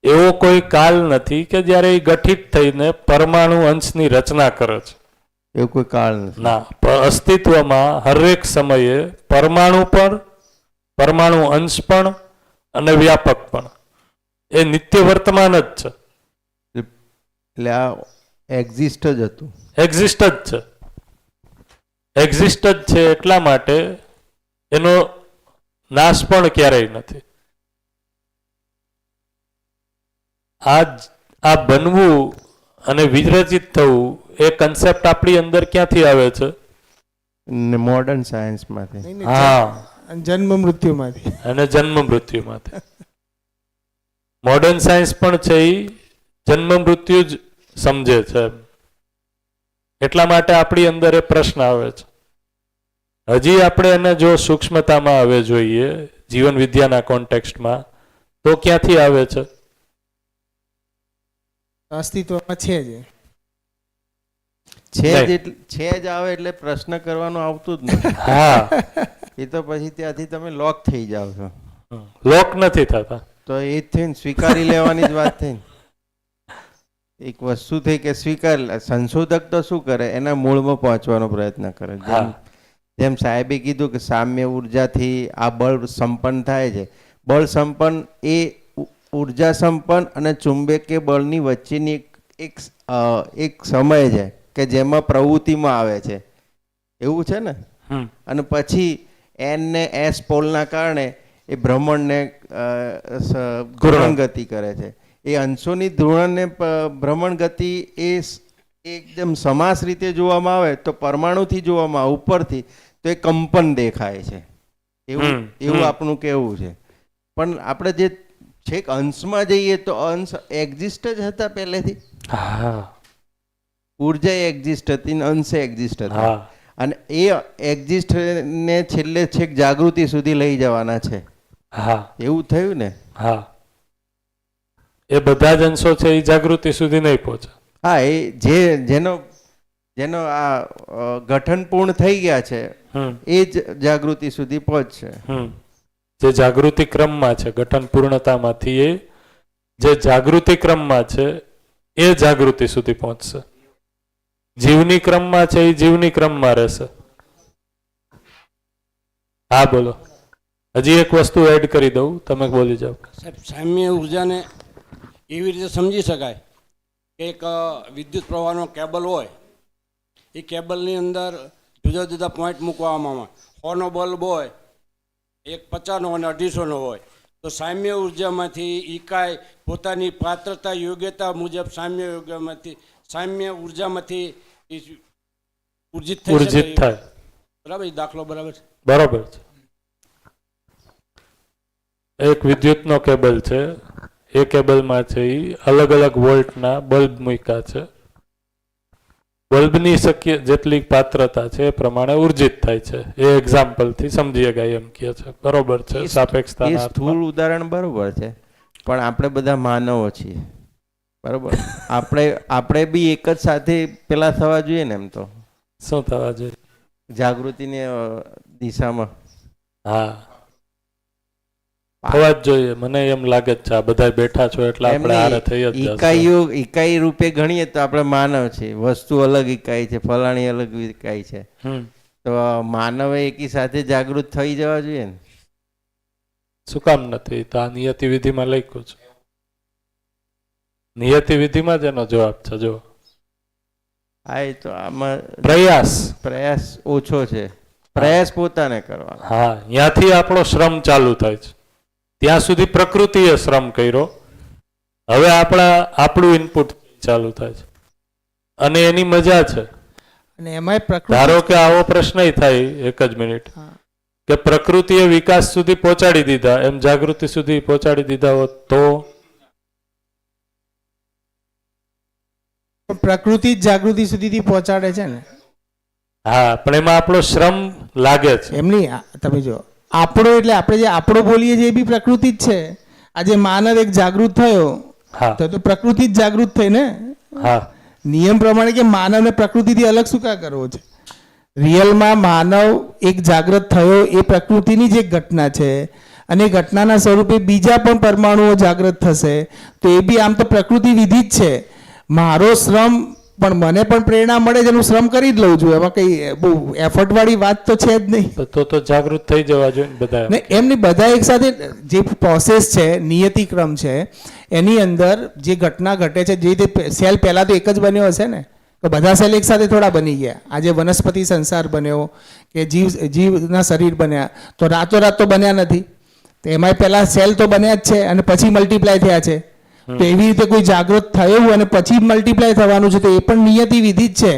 S1: એવો કોઈ કાલ નથી કે જ્યારે એ ગઠિત થઈને પરમાણુ અંશની રચના કરે છે.
S3: એવું કોઈ કાળ નથી.
S1: ના, પણ અસ્તિત્વમાં હરેક સમયે પરમાણુ પણ, પરમાણુ અંશ પણ અને વ્યાપક પણ એ નિત્ય વર્તમાન જ છે.
S3: એટલે આ એક્ઝિસ્ટ જ હતું.
S1: એક્ઝિસ્ટ જ છે. એક્ઝિસ્ટ જ છે એટલા માટે એનો નાશ પણ ક્યારેય નથી. આ બનવું અને વિરચિત થવું એ કન્સેપ્ટ આપણી અંદર ક્યાંથી આવે છે?
S3: મોડર્ન સાયન્સમાંથી.
S2: નહીં, નહીં,
S1: હા,
S2: જન્મ મૃત્યુમાંથી.
S1: અને જન્મ મૃત્યુમાંથી. મોડર્ન સાયન્સ પણ છે એ જન્મ મૃત્યુ જ સમજે છે. એટલા માટે આપણી અંદર એ પ્રશ્ન આવે છે. હજી આપણે એને જો સૂક્ષ્મતામાં આવે જોઈએ જીવન વિદ્યાના કોન્ટેક્સ્ટમાં તો ક્યાંથી આવે છે?
S2: અસ્તિત્વમાં છે જ.
S3: છે જ આવે એટલે પ્રશ્ન કરવાનો આવતું જ નથી.
S1: હા,
S3: એ તો પછી ત્યાંથી તમે લોક થઈ જાઓ છો.
S1: લોક નથી થતા.
S3: તો એ જ થઈ ને, સ્વીકારી લેવાની જ વાત થઈ ને. એક વસ્તુ થઈ કે સંશોધક તો શું કરે, એના મૂળમાં પહોંચવાનો પ્રયત્ન કરે. જેમ સાહેબે કીધું કે સામ્ય ઉર્જાથી આ બળ સંપન્ન થાય છે. બળ સંપન્ન એ ઉર્જા સંપન્ન અને ચુંબકીય બળની વચ્ચેની એક સમય છે કે જેમાં પ્રવૃત્તિમાં આવે છે, એવું છે ને. અને પછી એન ને એસ પોલના કારણે એ ભ્રમણને ઘૂર્ણન ગતિ કરે છે. એ અંશોની ધ્રુવણ ને ભ્રમણ ગતિ એ એકદમ સમાસ રીતે જોવામાં આવે તો પરમાણુથી જોવામાં આવે ઉપરથી તો એ કંપન દેખાય છે. એવું આપણું કહેવું છે. પણ આપણે જે છેક અંશમાં જઈએ તો અંશ એક્ઝિસ્ટ જ હતા પહેલેથી. ઉર્જા એક્ઝિસ્ટ હતી ને અંશે એક્ઝિસ્ટ હતા. અને એ એક્ઝિસ્ટ ને છેલ્લે છેક જાગૃતિ સુધી લઈ જવાના છે. એવું થયું ને.
S1: એ બધા જ અંશો છે એ જાગૃતિ સુધી નહીં પહોંચે.
S3: એ જેનો આ ગઠન પૂર્ણ થઈ ગયા છે એ જ જાગૃતિ સુધી પહોંચશે.
S1: જે જાગૃતિ ક્રમમાં છે, ગઠન પૂર્ણતામાંથી એ જે જાગૃતિ ક્રમમાં છે એ જાગૃતિ સુધી પહોંચશે. જીવની ક્રમમાં છે એ જીવની ક્રમમાં રહેશે. હા બોલો. હજી એક વસ્તુ એડ કરી દઉં, તમે બોલી જાઓ.
S4: સાહેબ, સામ્ય ઉર્જાને એવી રીતે સમજી શકાય કે એક વિદ્યુત પ્રવાહનો કેબલ હોય, એ કેબલની અંદર જુદા જુદા પોઈન્ટ મૂકવામાં આવે. 100નો બલ્બ હોય, એક 50નો અને 250નો હોય, તો સામ્ય ઉર્જામાંથી ઇકાઈ પોતાની પાત્રતા યોગ્યતા મુજબ સામ્ય ઉર્જામાંથી ઉર્જિત થાય. બરાબર, દાખલો બરાબર છે.
S1: બરાબર છે. એક વિદ્યુતનો કેબલ છે, એ કેબલમાં છે એ અલગ અલગ વોલ્ટના બલ્બ મૂક્યા છે. બલ્બની શક્ય જેટલી પાત્રતા છે એ પ્રમાણે ઉર્જિત થાય છે. એ એક્ઝામ્પલથી સમજી શકાય એમ કહે છે. બરોબર છે. સાપેક્ષતાના
S3: સ્થૂળ ઉદાહરણ બરોબર છે, પણ આપણે બધા માનવો છીએ. બરોબર. આપણે બી એક જ સાથે પેલા થવા જોઈએ ને. એમ તો
S1: શું થવા જોઈએ?
S3: જાગૃતિની દિશામાં
S1: થવા જ જોઈએ. મને એમ લાગે છે આ બધા બેઠા છો એટલે આપણે હારે થઈ જ જશે.
S3: ઇકાઈ રૂપે ગણીએ તો આપણે માનવ છે. વસ્તુ અલગ ઇકાઈ છે, ફલાણી અલગ ઇકાઈ છે. તો માનવે એકી સાથે જાગૃત થઈ જવા જોઈએ ને.
S1: શું કામ નથી? તો આ નિયતિ વિધિમાં લખ્યું છે. નિયતિ વિધિમાં જ એનો જવાબ છે. જો
S3: એ તો આમાં
S1: પ્રયાસ
S3: ઓછો છે. પ્રયાસ પોતાને કરવાનો.
S1: ત્યાંથી આપણો શ્રમ ચાલુ થાય છે. ત્યાં સુધી પ્રકૃતિએ શ્રમ કર્યો, હવે આપણું ઇનપુટ ચાલુ થાય છે અને એની મજા છે.
S2: અને એમાંય પ્રકૃતિ,
S1: ધારો કે આવો પ્રશ્ન થાય, એક જ મિનિટ, કે પ્રકૃતિએ વિકાસ સુધી પહોંચાડી દીધા, એમ જાગૃતિ સુધી પહોંચાડી દીધા હોત તો
S2: પ્રકૃતિ જ જાગૃતિ સુધી પહોંચાડે છે ને.
S1: પણ એમાં આપણો શ્રમ લાગે છે.
S2: એમની તમે જો આપણો એટલે આપણે જે આપણો બોલીએ છીએ એ બી પ્રકૃતિ જ છે. આજે માનવ એક જાગૃત થયો તો પ્રકૃતિ જ જાગૃત થઈ ને. નિયમ પ્રમાણે કે માનવને પ્રકૃતિથી અલગ શું કા કરવો છે? રિયલમાં માનવ એક જાગૃત થયો એ પ્રકૃતિની જ એક ઘટના છે અને એ ઘટનાના સ્વરૂપે બીજા પણ પરમાણુઓ જાગૃત થશે. તો એ બી આમ તો પ્રકૃતિ વિધિ જ છે. મારો શ્રમ પણ મને પણ પ્રેરણા મળે છે, હું શ્રમ કરી જ લઉં છું. એમાં કઈ બહુ એફર્ટ વાળી વાત તો છે જ નહીં.
S1: તો જાગૃત થઈ જવા જોઈએ બધા.
S2: ને એમની બધા એક સાથે જે પ્રોસેસ છે, નિયતિક્રમ છે, એની અંદર જે ઘટના ઘટે છે, જે રીતે સેલ પહેલા તો એક જ બન્યો હશે ને, તો બધા સેલ એક સાથે થોડા બની ગયા. આજે વનસ્પતિ સંસાર બન્યો કે જીવના શરીર બન્યા, તો રાતોરાત તો બન્યા નથી. તો એમાં પહેલા સેલ તો બન્યા જ છે અને પછી મલ્ટીપ્લાય થયા છે. તો એવી રીતે કોઈ જાગૃત થયું અને પછી મલ્ટીપ્લાય થવાનું છે, તો એ પણ નિયતિ વિધિ જ છે.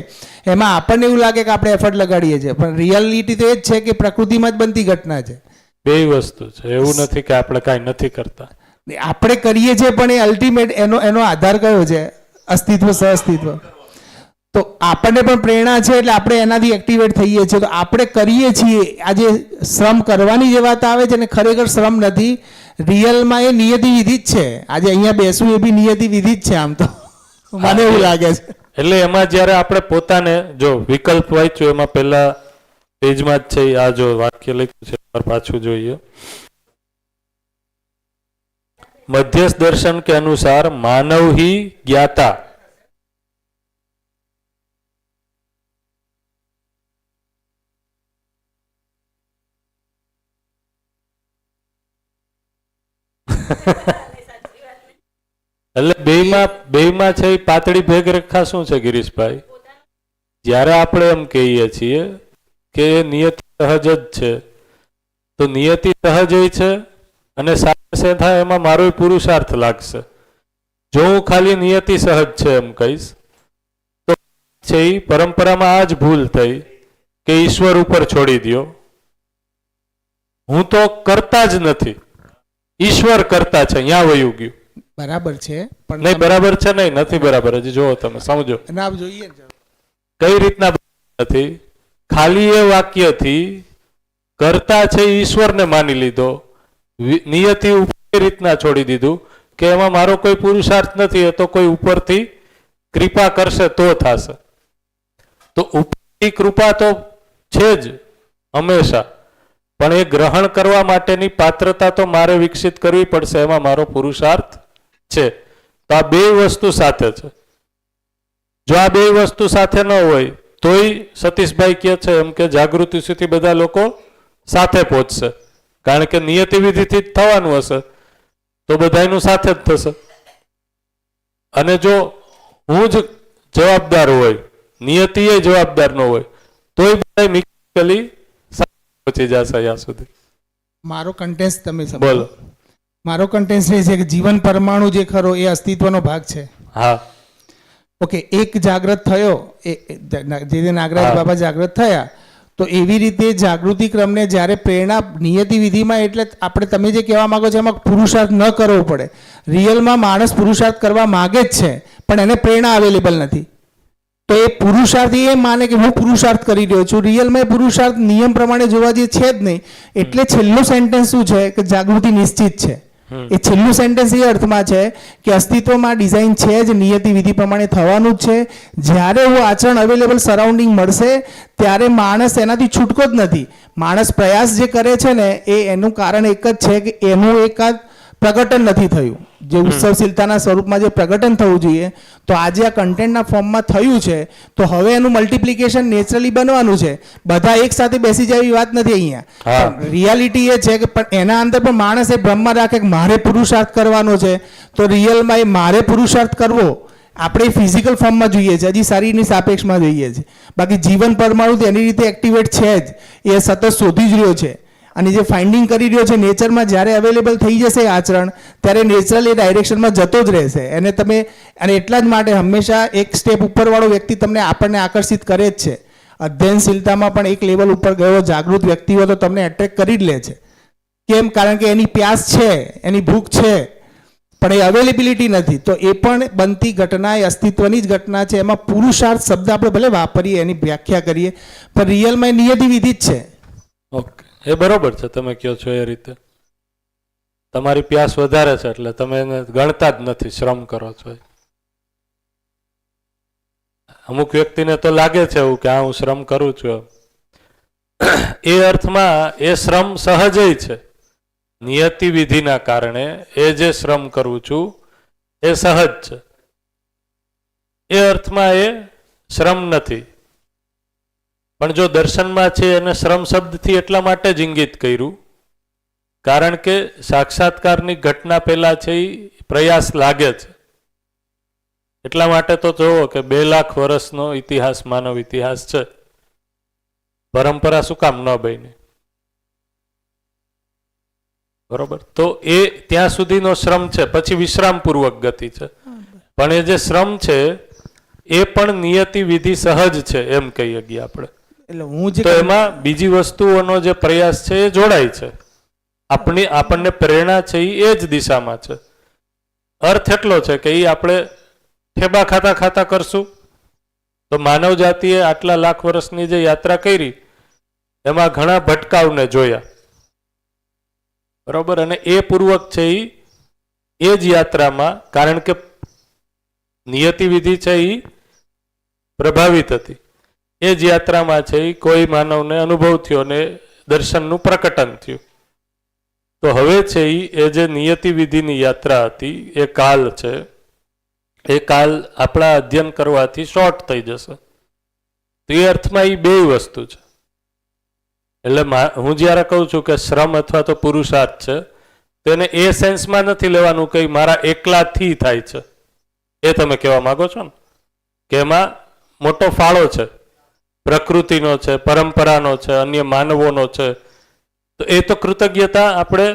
S2: એમાં આપણને એવું લાગે કે આપણે એફર્ટ લગાડીએ છીએ, પણ રિયાલિટી તો એ જ છે કે પ્રકૃતિમાં જ બનતી ઘટના છે.
S1: બે વસ્તુ છે. એવું નથી કે આપણે કાંઈ નથી કરતા.
S2: આપણે કરીએ છીએ, પણ એ અલ્ટિમેટ એનો આધાર કયો છે? અસ્તિત્વ, સહઅસ્તિત્વ. તો આપણને પણ પ્રેરણા છે એટલે આપણે એનાથી એક્ટિવેટ થઈએ છીએ. તો આપણે કરીએ છીએ. આજે શ્રમ કરવાની જે વાત આવે છે ને, ખરેખર શ્રમ નથી. રિયલમાં એ નિયતિ વિધિ જ છે. આજે અહીંયા બેસવું એ બી નિયતિ વિધિ જ છે આમ તો, મને એવું લાગે છે.
S1: એટલે એમાં જ્યારે આપણે પોતાને જો વિકલ્પ વાંચ્યું, એમાં પહેલા પેજમાં જ છે આ જો વાક્ય લખ્યું છે, પાછું જોઈએ. मध्यस्थ दर्शन के अनुसार मानव ही ज्ञाता। એટલે બેયમાં છે એ પાતળી ભેગરેખા શું છે ગિરીશભાઈ? જ્યારે આપણે એમ કહીએ છીએ કે નિયતિ સહજ જ છે, તો નિયતિ સહજ છે અને સાથે થાય એમાં મારો પુરુષાર્થ લાગશે. જો હું ખાલી નિયતિ સહજ છે એમ કહીશ તો છે એ પરંપરામાં આ જ ભૂલ થઈ કે ઈશ્વર ઉપર છોડી દો. હું તો કરતા જ નથી, ઈશ્વર કરતા છે, અહીંયા વયું ગયું.
S2: બરાબર છે પણ
S1: નહીં બરાબર છે, નહીં નથી બરાબર. હજી જો તમે સમજો
S2: ના જોઈએ
S1: કઈ રીતના નથી. ખાલી એ વાક્યથી કરતા છે ઈશ્વરને માની લીધો, નિયતિ ઉપર રીતના છોડી દીધું કે એમાં મારો કોઈ પુરુષાર્થ નથી, એ તો કોઈ ઉપરથી કૃપા કરશે તો થશે. તો ઉપરની કૃપા તો છે જ હંમેશા, પણ એ ગ્રહણ કરવા માટેની પાત્રતા તો મારે વિકસિત કરવી પડશે, એમાં મારો પુરુષાર્થ છે. તો આ બે વસ્તુ સાથે છે. જો આ બે વસ્તુ સાથે ન હોય તોય સતીશભાઈ કહે છે એમ કે જાગૃતિ સુધી બધા લોકો સાથે પહોંચશે, કારણ કે નિયતિ વિધિથી જ થવાનું હશે તો બધાનું સાથે જ થશે. અને જો હું જ જવાબદાર હોય, નિયતિ એ જવાબદાર ન હોય, તોય બધા મિકેનિકલી પહોંચી જશે અહીંયા સુધી.
S2: મારો કન્ટેન્સ તમે સમજો.
S1: બોલો.
S2: મારો કન્ટેન્સ એ છે કે જીવન પરમાણુ જે ખરો એ અસ્તિત્વનો ભાગ છે.
S1: હા
S2: ઓકે, એક જાગૃત થયો, જે નાગરાજ
S1: હા.
S2: બાબા જાગૃત થયા, તો એવી રીતે જાગૃતિ ક્રમને જ્યારે પ્રેરણા નિયતિ વિધિમાં, એટલે આપણે તમે જે કહેવા માંગો છો એમાં પુરુષાર્થ ન કરવો પડે. રિયલમાં માણસ પુરુષાર્થ કરવા માગે જ છે પણ એને પ્રેરણા અવેલેબલ નથી. તો એ પુરુષાર્થ એ માને કે હું પુરુષાર્થ કરી રહ્યો છું, રિયલમાં એ પુરુષાર્થ નિયમ પ્રમાણે જોવા જે છે જ નહીં. એટલે છેલ્લું સેન્ટેન્સ શું છે કે જાગૃતિ નિશ્ચિત છે. એ છેલ્લું સેન્ટેન્સ એ અર્થમાં છે કે અસ્તિત્વમાં ડિઝાઇન છે જ, નિયતિ વિધિ પ્રમાણે થવાનું જ છે. જ્યારે એવું આચરણ અવેલેબલ સરાઉન્ડિંગ મળશે ત્યારે માણસ એનાથી છૂટકો જ નથી. માણસ પ્રયાસ જે કરે છે ને એનું કારણ એક જ છે કે એનું એકાદ પ્રગટન નથી થયું, જે ઉત્સવશીલતાના સ્વરૂપમાં જે પ્રગટન થવું જોઈએ. તો આજે આ કન્ટેન્ટના ફોર્મમાં થયું છે, તો હવે એનું મલ્ટિપ્લિકેશન નેચરલી બનવાનું છે. બધા એક સાથે બેસી જાય એવી વાત નથી અહીંયા. રિયાલિટી એ છે કે પણ એના અંદર પણ માણસ એ ભ્રમમાં રાખે કે મારે પુરુષાર્થ કરવાનો છે, તો રિયલમાં એ મારે પુરુષાર્થ કરવો આપણે ફિઝિકલ ફોર્મમાં જોઈએ છે, હજી શરીરની સાપેક્ષમાં જોઈએ છે. બાકી જીવન પરમાણુ એની રીતે એક્ટિવેટ છે જ, એ સતત શોધી જ રહ્યો છે. અને જે ફાઇન્ડિંગ કરી રહ્યો છે નેચરમાં, જ્યારે અવેલેબલ થઈ જશે આચરણ ત્યારે નેચરલ એ ડાયરેક્શનમાં જતો જ રહેશે. એને તમે અને એટલા જ માટે હંમેશા એક સ્ટેપ ઉપરવાળો વ્યક્તિ તમને આપણને આકર્ષિત કરે જ છે. અધ્યયનશીલતામાં પણ એક લેવલ ઉપર ગયો જાગૃત વ્યક્તિ હોય તો તમને એટ્રેક્ટ કરી જ લે છે. કેમ? કારણ કે એની પ્યાસ છે, એની ભૂખ છે, પણ એ અવેલેબિલિટી નથી. તો એ પણ બનતી ઘટના એ અસ્તિત્વની જ ઘટના છે. એમાં પુરુષાર્થ શબ્દ આપણે ભલે વાપરીએ, એની વ્યાખ્યા કરીએ, પણ રિયલમાં એ નિયતિ વિધિ જ છે.
S1: ઓકે, એ બરોબર છે તમે કહો છો એ રીતે. તમારી પ્યાસ વધારે છે એટલે તમે એને ગણતા જ નથી, શ્રમ કરો છો. અમુક વ્યક્તિને તો લાગે છે એવું કે હા હું શ્રમ કરું છું, એ અર્થમાં એ શ્રમ સહજ છે. નિયતિ વિધિના કારણે એ જે શ્રમ કરું છું એ સહજ છે, એ અર્થમાં એ શ્રમ નથી. પણ જો દર્શનમાં છે એને શ્રમ શબ્દથી એટલા માટે જ ઇંગિત કર્યું કારણ કે સાક્ષાત્કારની ઘટના પહેલા છે એ પ્રયાસ લાગે છે. એટલા માટે તો જોવો કે 2 લાખ વર્ષનો ઇતિહાસ, માનવ ઇતિહાસ છે, પરંપરા શું કામ ન બની? બરોબર. તો એ ત્યાં સુધીનો શ્રમ છે, પછી વિશ્રામપૂર્વક ગતિ છે. પણ એ જે શ્રમ છે એ પણ નિયતિ વિધિ સહજ છે એમ કહીએ ગયા આપણે.
S2: એટલે હું જે
S1: તો એમાં બીજી વસ્તુઓનો જે પ્રયાસ છે એ જોડાય છે. આપણને પ્રેરણા છે એ જ દિશામાં છે. અર્થ એટલો છે કે એ આપણે ઠેબા ખાતા ખાતા કરશું તો માનવ જાતિએ આટલા લાખ વર્ષની જે યાત્રા કરી એમાં ઘણા ભટકાવને જોયા, બરોબર. અને એ પૂર્વક છે એ જ યાત્રામાં, કારણ કે નિયતિ વિધિ છે એ પ્રભાવિત હતી, એ જ યાત્રામાં છે એ કોઈ માનવને અનુભવ થયો ને દર્શનનું પ્રકટન થયું. તો હવે છે એ જે નિયતિ વિધિની યાત્રા હતી એ કાલ છે, એ કાલ આપણા અધ્યયન કરવાથી શોર્ટ થઈ જશે. તો એ અર્થમાં એ બે વસ્તુ છે. એટલે હું જ્યારે કહું છું કે શ્રમ અથવા તો પુરુષાર્થ છે, તેને એ સેન્સમાં નથી લેવાનું કે મારા એકલાથી થાય છે. એ તમે કહેવા માંગો છો ને કે એમાં મોટો ફાળો છે, પ્રકૃતિનો છે, પરંપરાનો છે, અન્ય માનવોનો છે. તો એ તો કૃતજ્ઞતા આપણે,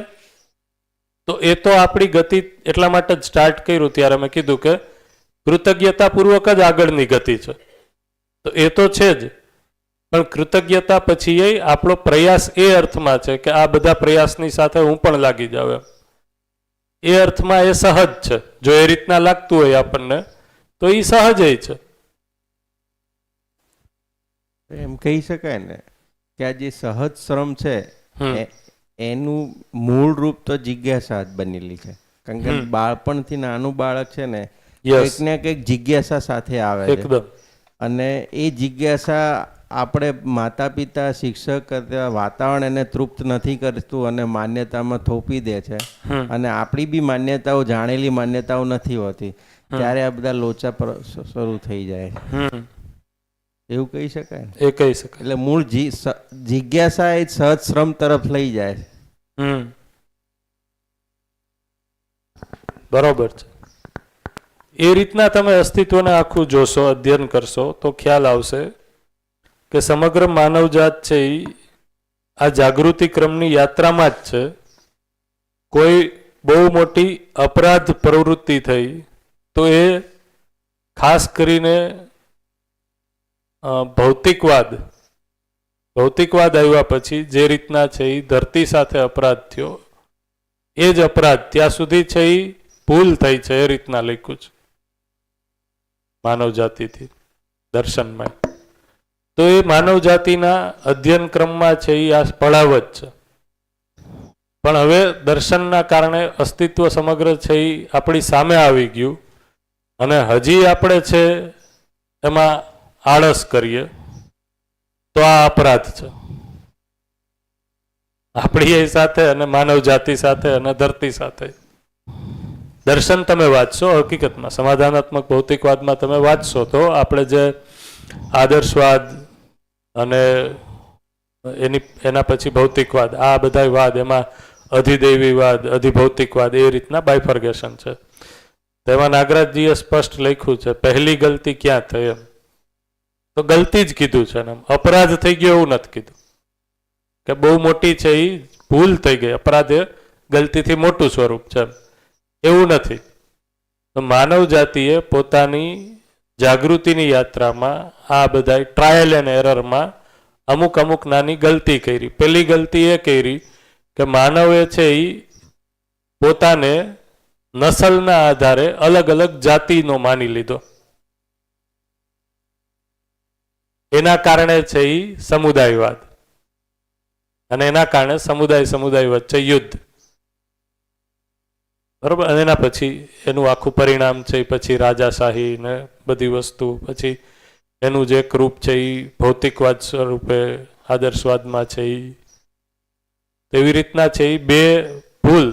S1: તો એ તો આપણી ગતિ એટલા માટે જ સ્ટાર્ટ કર્યું ત્યારે મેં કીધું કે કૃતજ્ઞતાપૂર્વક જ આગળની ગતિ છે. તો એ તો છે જ, પણ કૃતજ્ઞતા પછી એ આપણો પ્રયાસ એ અર્થમાં છે કે આ બધા પ્રયાસની સાથે હું પણ લાગી જાઉં એમ. એ અર્થમાં એ સહજ છે. જો એ રીતના લાગતું હોય આપણને તો એ સહજ છે.
S3: એમ કહી શકાય ને કે આ જે સહજ શ્રમ છે એનું મૂળ રૂપ તો જિજ્ઞાસા જ બનેલી છે. કારણ કે બાળપણથી નાનું બાળક છે ને કંઈક ને કંઈક જિજ્ઞાસા સાથે આવે છે.
S1: એકદમ.
S3: અને એ જિજ્ઞાસા આપણે માતા પિતા શિક્ષક કરતા વાતાવરણ એને તૃપ્ત નથી કરતું અને માન્યતામાં થોપી દે છે. અને આપણી બી માન્યતાઓ જાણેલી માન્યતાઓ નથી હોતી, ત્યારે આ બધા લોચા શરૂ થઈ જાય. એવું કહી શકાય?
S1: એ કહી શકાય.
S3: એટલે મૂળ જિજ્ઞાસા એ સહજ શ્રમ તરફ લઈ જાય.
S1: બરોબર છે. એ રીતના તમે અસ્તિત્વને આખું જોશો, અધ્યયન કરશો તો ખ્યાલ આવશે કે સમગ્ર માનવજાત છે એ આ જાગૃતિ ક્રમની યાત્રામાં જ છે. કોઈ બહુ મોટી અપરાધ પ્રવૃત્તિ થઈ તો એ ખાસ કરીને ભૌતિકવાદ આવ્યા પછી જે રીતના છે એ ધરતી સાથે અપરાધ થયો, એ જ અપરાધ ત્યાં સુધી છે એ ભૂલ થઈ છે. એ રીતના લખ્યું છે માનવ જાતિથી દર્શનમાં. તો એ માનવ જાતિના અધ્યયન ક્રમમાં છે એ આ પડાવત છે. પણ હવે દર્શનના કારણે અસ્તિત્વ સમગ્ર છે એ આપણી સામે આવી ગયું અને હજી આપણે છે એમાં આળસ કરીએ તો આ અપરાધ છે આપણી એ સાથે અને માનવ જાતિ સાથે અને ધરતી સાથે. દર્શન તમે વાંચશો, હકીકતમાં સમાધાનાત્મક ભૌતિકવાદમાં તમે વાંચશો તો આપણે જે આદર્શવાદ અને એના પછી ભૌતિકવાદ, આ બધા વાદ, એમાં અધિદૈવીવાદ, અધિભૌતિકવાદ, એ રીતના બાયફર્ગેશન છે. તેમાં નાગરાજજીએ સ્પષ્ટ લખ્યું છે પહેલી ગલતી ક્યાં થઈ એમ. તો ગલતી જ કીધું છે ને, અપરાધ થઈ ગયો એવું નથી કીધું કે બહુ મોટી છે એ ભૂલ થઈ ગઈ. અપરાધ એ ગલતીથી મોટું સ્વરૂપ છે એવું નથી. તો માનવ જાતિએ પોતાની જાગૃતિની યાત્રામાં આ બધા ટ્રાયલ એન્ડ એરરમાં અમુક અમુક નાની ગલતી કરી. પહેલી ગલતી એ કરી કે માનવે છે એ પોતાને નસલના આધારે અલગ અલગ જાતિનો માની લીધો. એના કારણે છે એ સમુદાયવાદ, અને એના કારણે સમુદાય વચ્ચે યુદ્ધ. બરોબર. અને એના પછી એનું આખું પરિણામ છે પછી રાજાશાહી ને બધી વસ્તુ, પછી એનું જે એક રૂપ છે એ ભૌતિકવાદ સ્વરૂપે આદર્શવાદમાં છે એ. એવી રીતના છે એ બે ભૂલ.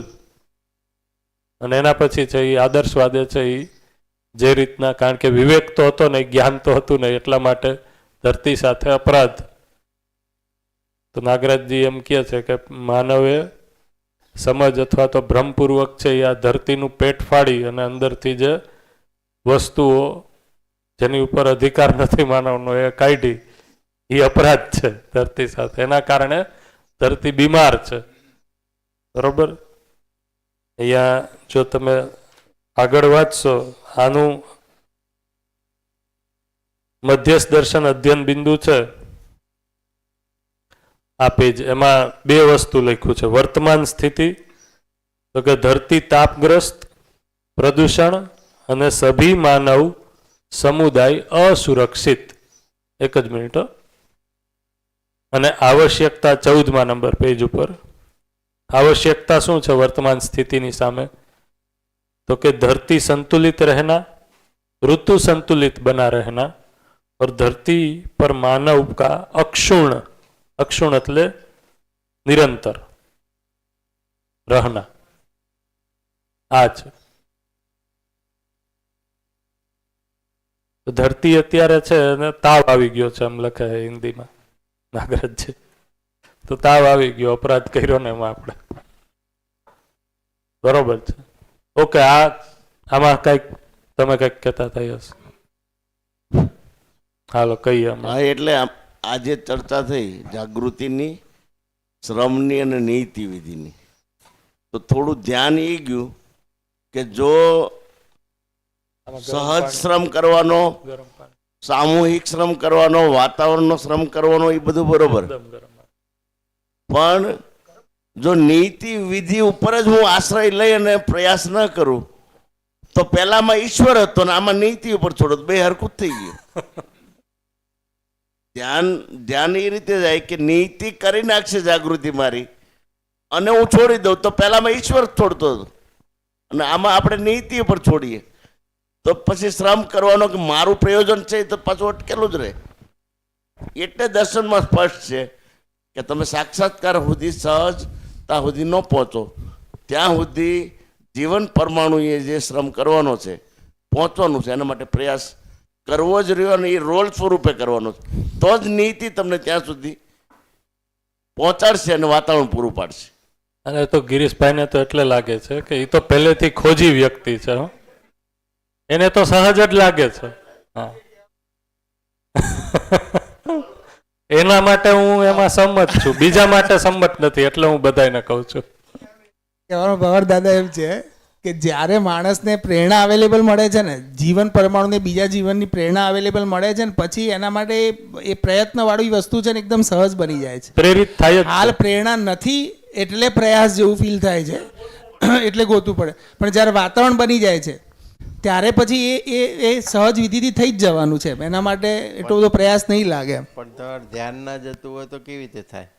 S1: અને એના પછી છે એ આદર્શવાદે છે એ જે રીતના, કારણ કે વિવેક તો હતો ને, જ્ઞાન તો હતું ને, એટલા માટે ધરતી સાથે અપરાધ. તો નાગરાજજી એમ કહે છે કે માનવે સમજ અથવા તો ભ્રમપૂર્વક છે એ આ ધરતીનું પેટ ફાડી અને અંદરથી જે વસ્તુઓ જેની ઉપર અધિકાર નથી માનવનો એ કાઢી, એ અપરાધ છે ધરતી સાથે. એના કારણે ધરતી બીમાર છે. બરોબર. અહીંયા જો તમે આગળ વાંચશો, આનું મધ્યસ્થ દર્શન અધ્યયન બિંદુ છે આ પેજ, એમાં બે વસ્તુ લખ્યું છે. વર્તમાન સ્થિતિ, તો કે ધરતી તાપગ્રસ્ત, પ્રદૂષણ અને સભી માનવ સમુદાય અસુરક્ષિત. એક જ મિનિટ. અને આવશ્યકતા 14મા નંબર પેજ ઉપર. आवश्यकता શું છે વર્તમાન સ્થિતિની સામે? तो कि धरती संतुलित रहना, ऋतु संतुलित बना रहना और धरती पर मानव का अक्षुण्ण, अक्षुण्ण એટલે નિરંતર रहना आ છે. તો ધરતી અત્યારે છે અને તાવ આવી ગયો છે એમ લખે છે હિન્દીમાં નાગરાજજી. તો તાવ આવી ગયો, અપરાધ કર્યો ને એમાં આપણે. બરોબર છે. ઓકે, આમાં કઈક તમે કઈક કહેતા થઈ હશે. હાલો કહીએ અમે.
S5: હા, એટલે આજે ચર્ચા થઈ જાગૃતિની, શ્રમની અને નીતિ વિધિની, તો થોડું ધ્યાન એ ગયું કે જો સહજ શ્રમ કરવાનો,
S1: ગરમ પાણી.
S5: સામૂહિક શ્રમ કરવાનો, વાતાવરણનો શ્રમ કરવાનો એ બધું બરોબર,
S1: એકદમ ગરમ.
S5: પણ જો નીતિ વિધિ ઉપર જ હું આશ્રય લઈ અને પ્રયાસ ન કરું તો પહેલામાં ઈશ્વર હતો ને આમાં નીતિ ઉપર છોડો, બે હરકું થઈ ગયું. ધ્યાન એ રીતે જાય કે નીતિ કરી નાખશે જાગૃતિ મારી અને હું છોડી દઉં તો પહેલામાં ઈશ્વર છોડતો હતો અને આમાં આપણે નીતિ ઉપર છોડીએ તો પછી શ્રમ કરવાનો કે મારું પ્રયોજન છે તો પાછું અટકેલું જ રહે. એટલે દર્શનમાં સ્પષ્ટ છે કે તમે સાક્ષાત્કાર સુધી સહજતા સુધી ન પહોંચો ત્યાં સુધી જીવન પરમાણુએ જે શ્રમ કરવાનો છે, પહોંચવાનું છે, એના માટે પ્રયાસ કરવો જ રહ્યો અને એ રોલ સ્વરૂપે કરવાનો છે. તો જ નીતિ તમને ત્યાં સુધી પહોંચાડશે અને વાતાવરણ પૂરું પાડશે.
S1: અને તો ગિરીશભાઈને તો એટલે લાગે છે કે એ તો પહેલેથી ખોજી વ્યક્તિ છે હો. એને તો સહજ જ લાગે છે. હા. એના માટે હું એમાં સંમત છું, બીજા માટે સંમત નથી, એટલે હું બધાને કહું છું.
S2: કહેવાનો ભાવ દાદા એમ છે કે જ્યારે માણસને પ્રેરણા અવેલેબલ મળે છે ને, જીવન પરમાણુને બીજા જીવનની પ્રેરણા અવેલેબલ મળે છે ને, પછી એના માટે એ પ્રયત્નવાળી વસ્તુ છે ને એકદમ સહજ બની જાય છે.
S1: પ્રેરિત થાય જ
S2: હાલ
S1: છે.
S2: પ્રેરણા નથી એટલે પ્રયાસ જેવું ફીલ થાય છે, એટલે ગોતવું પડે. પણ જ્યારે વાતાવરણ બની જાય છે ત્યારે પછી એ સહજ વિધિથી થઈ જ જવાનું છે. એના માટે એટલો બધો પ્રયાસ નહીં લાગે.
S3: પણ તમારે ધ્યાન ના જતું હોય તો કેવી રીતે થાય?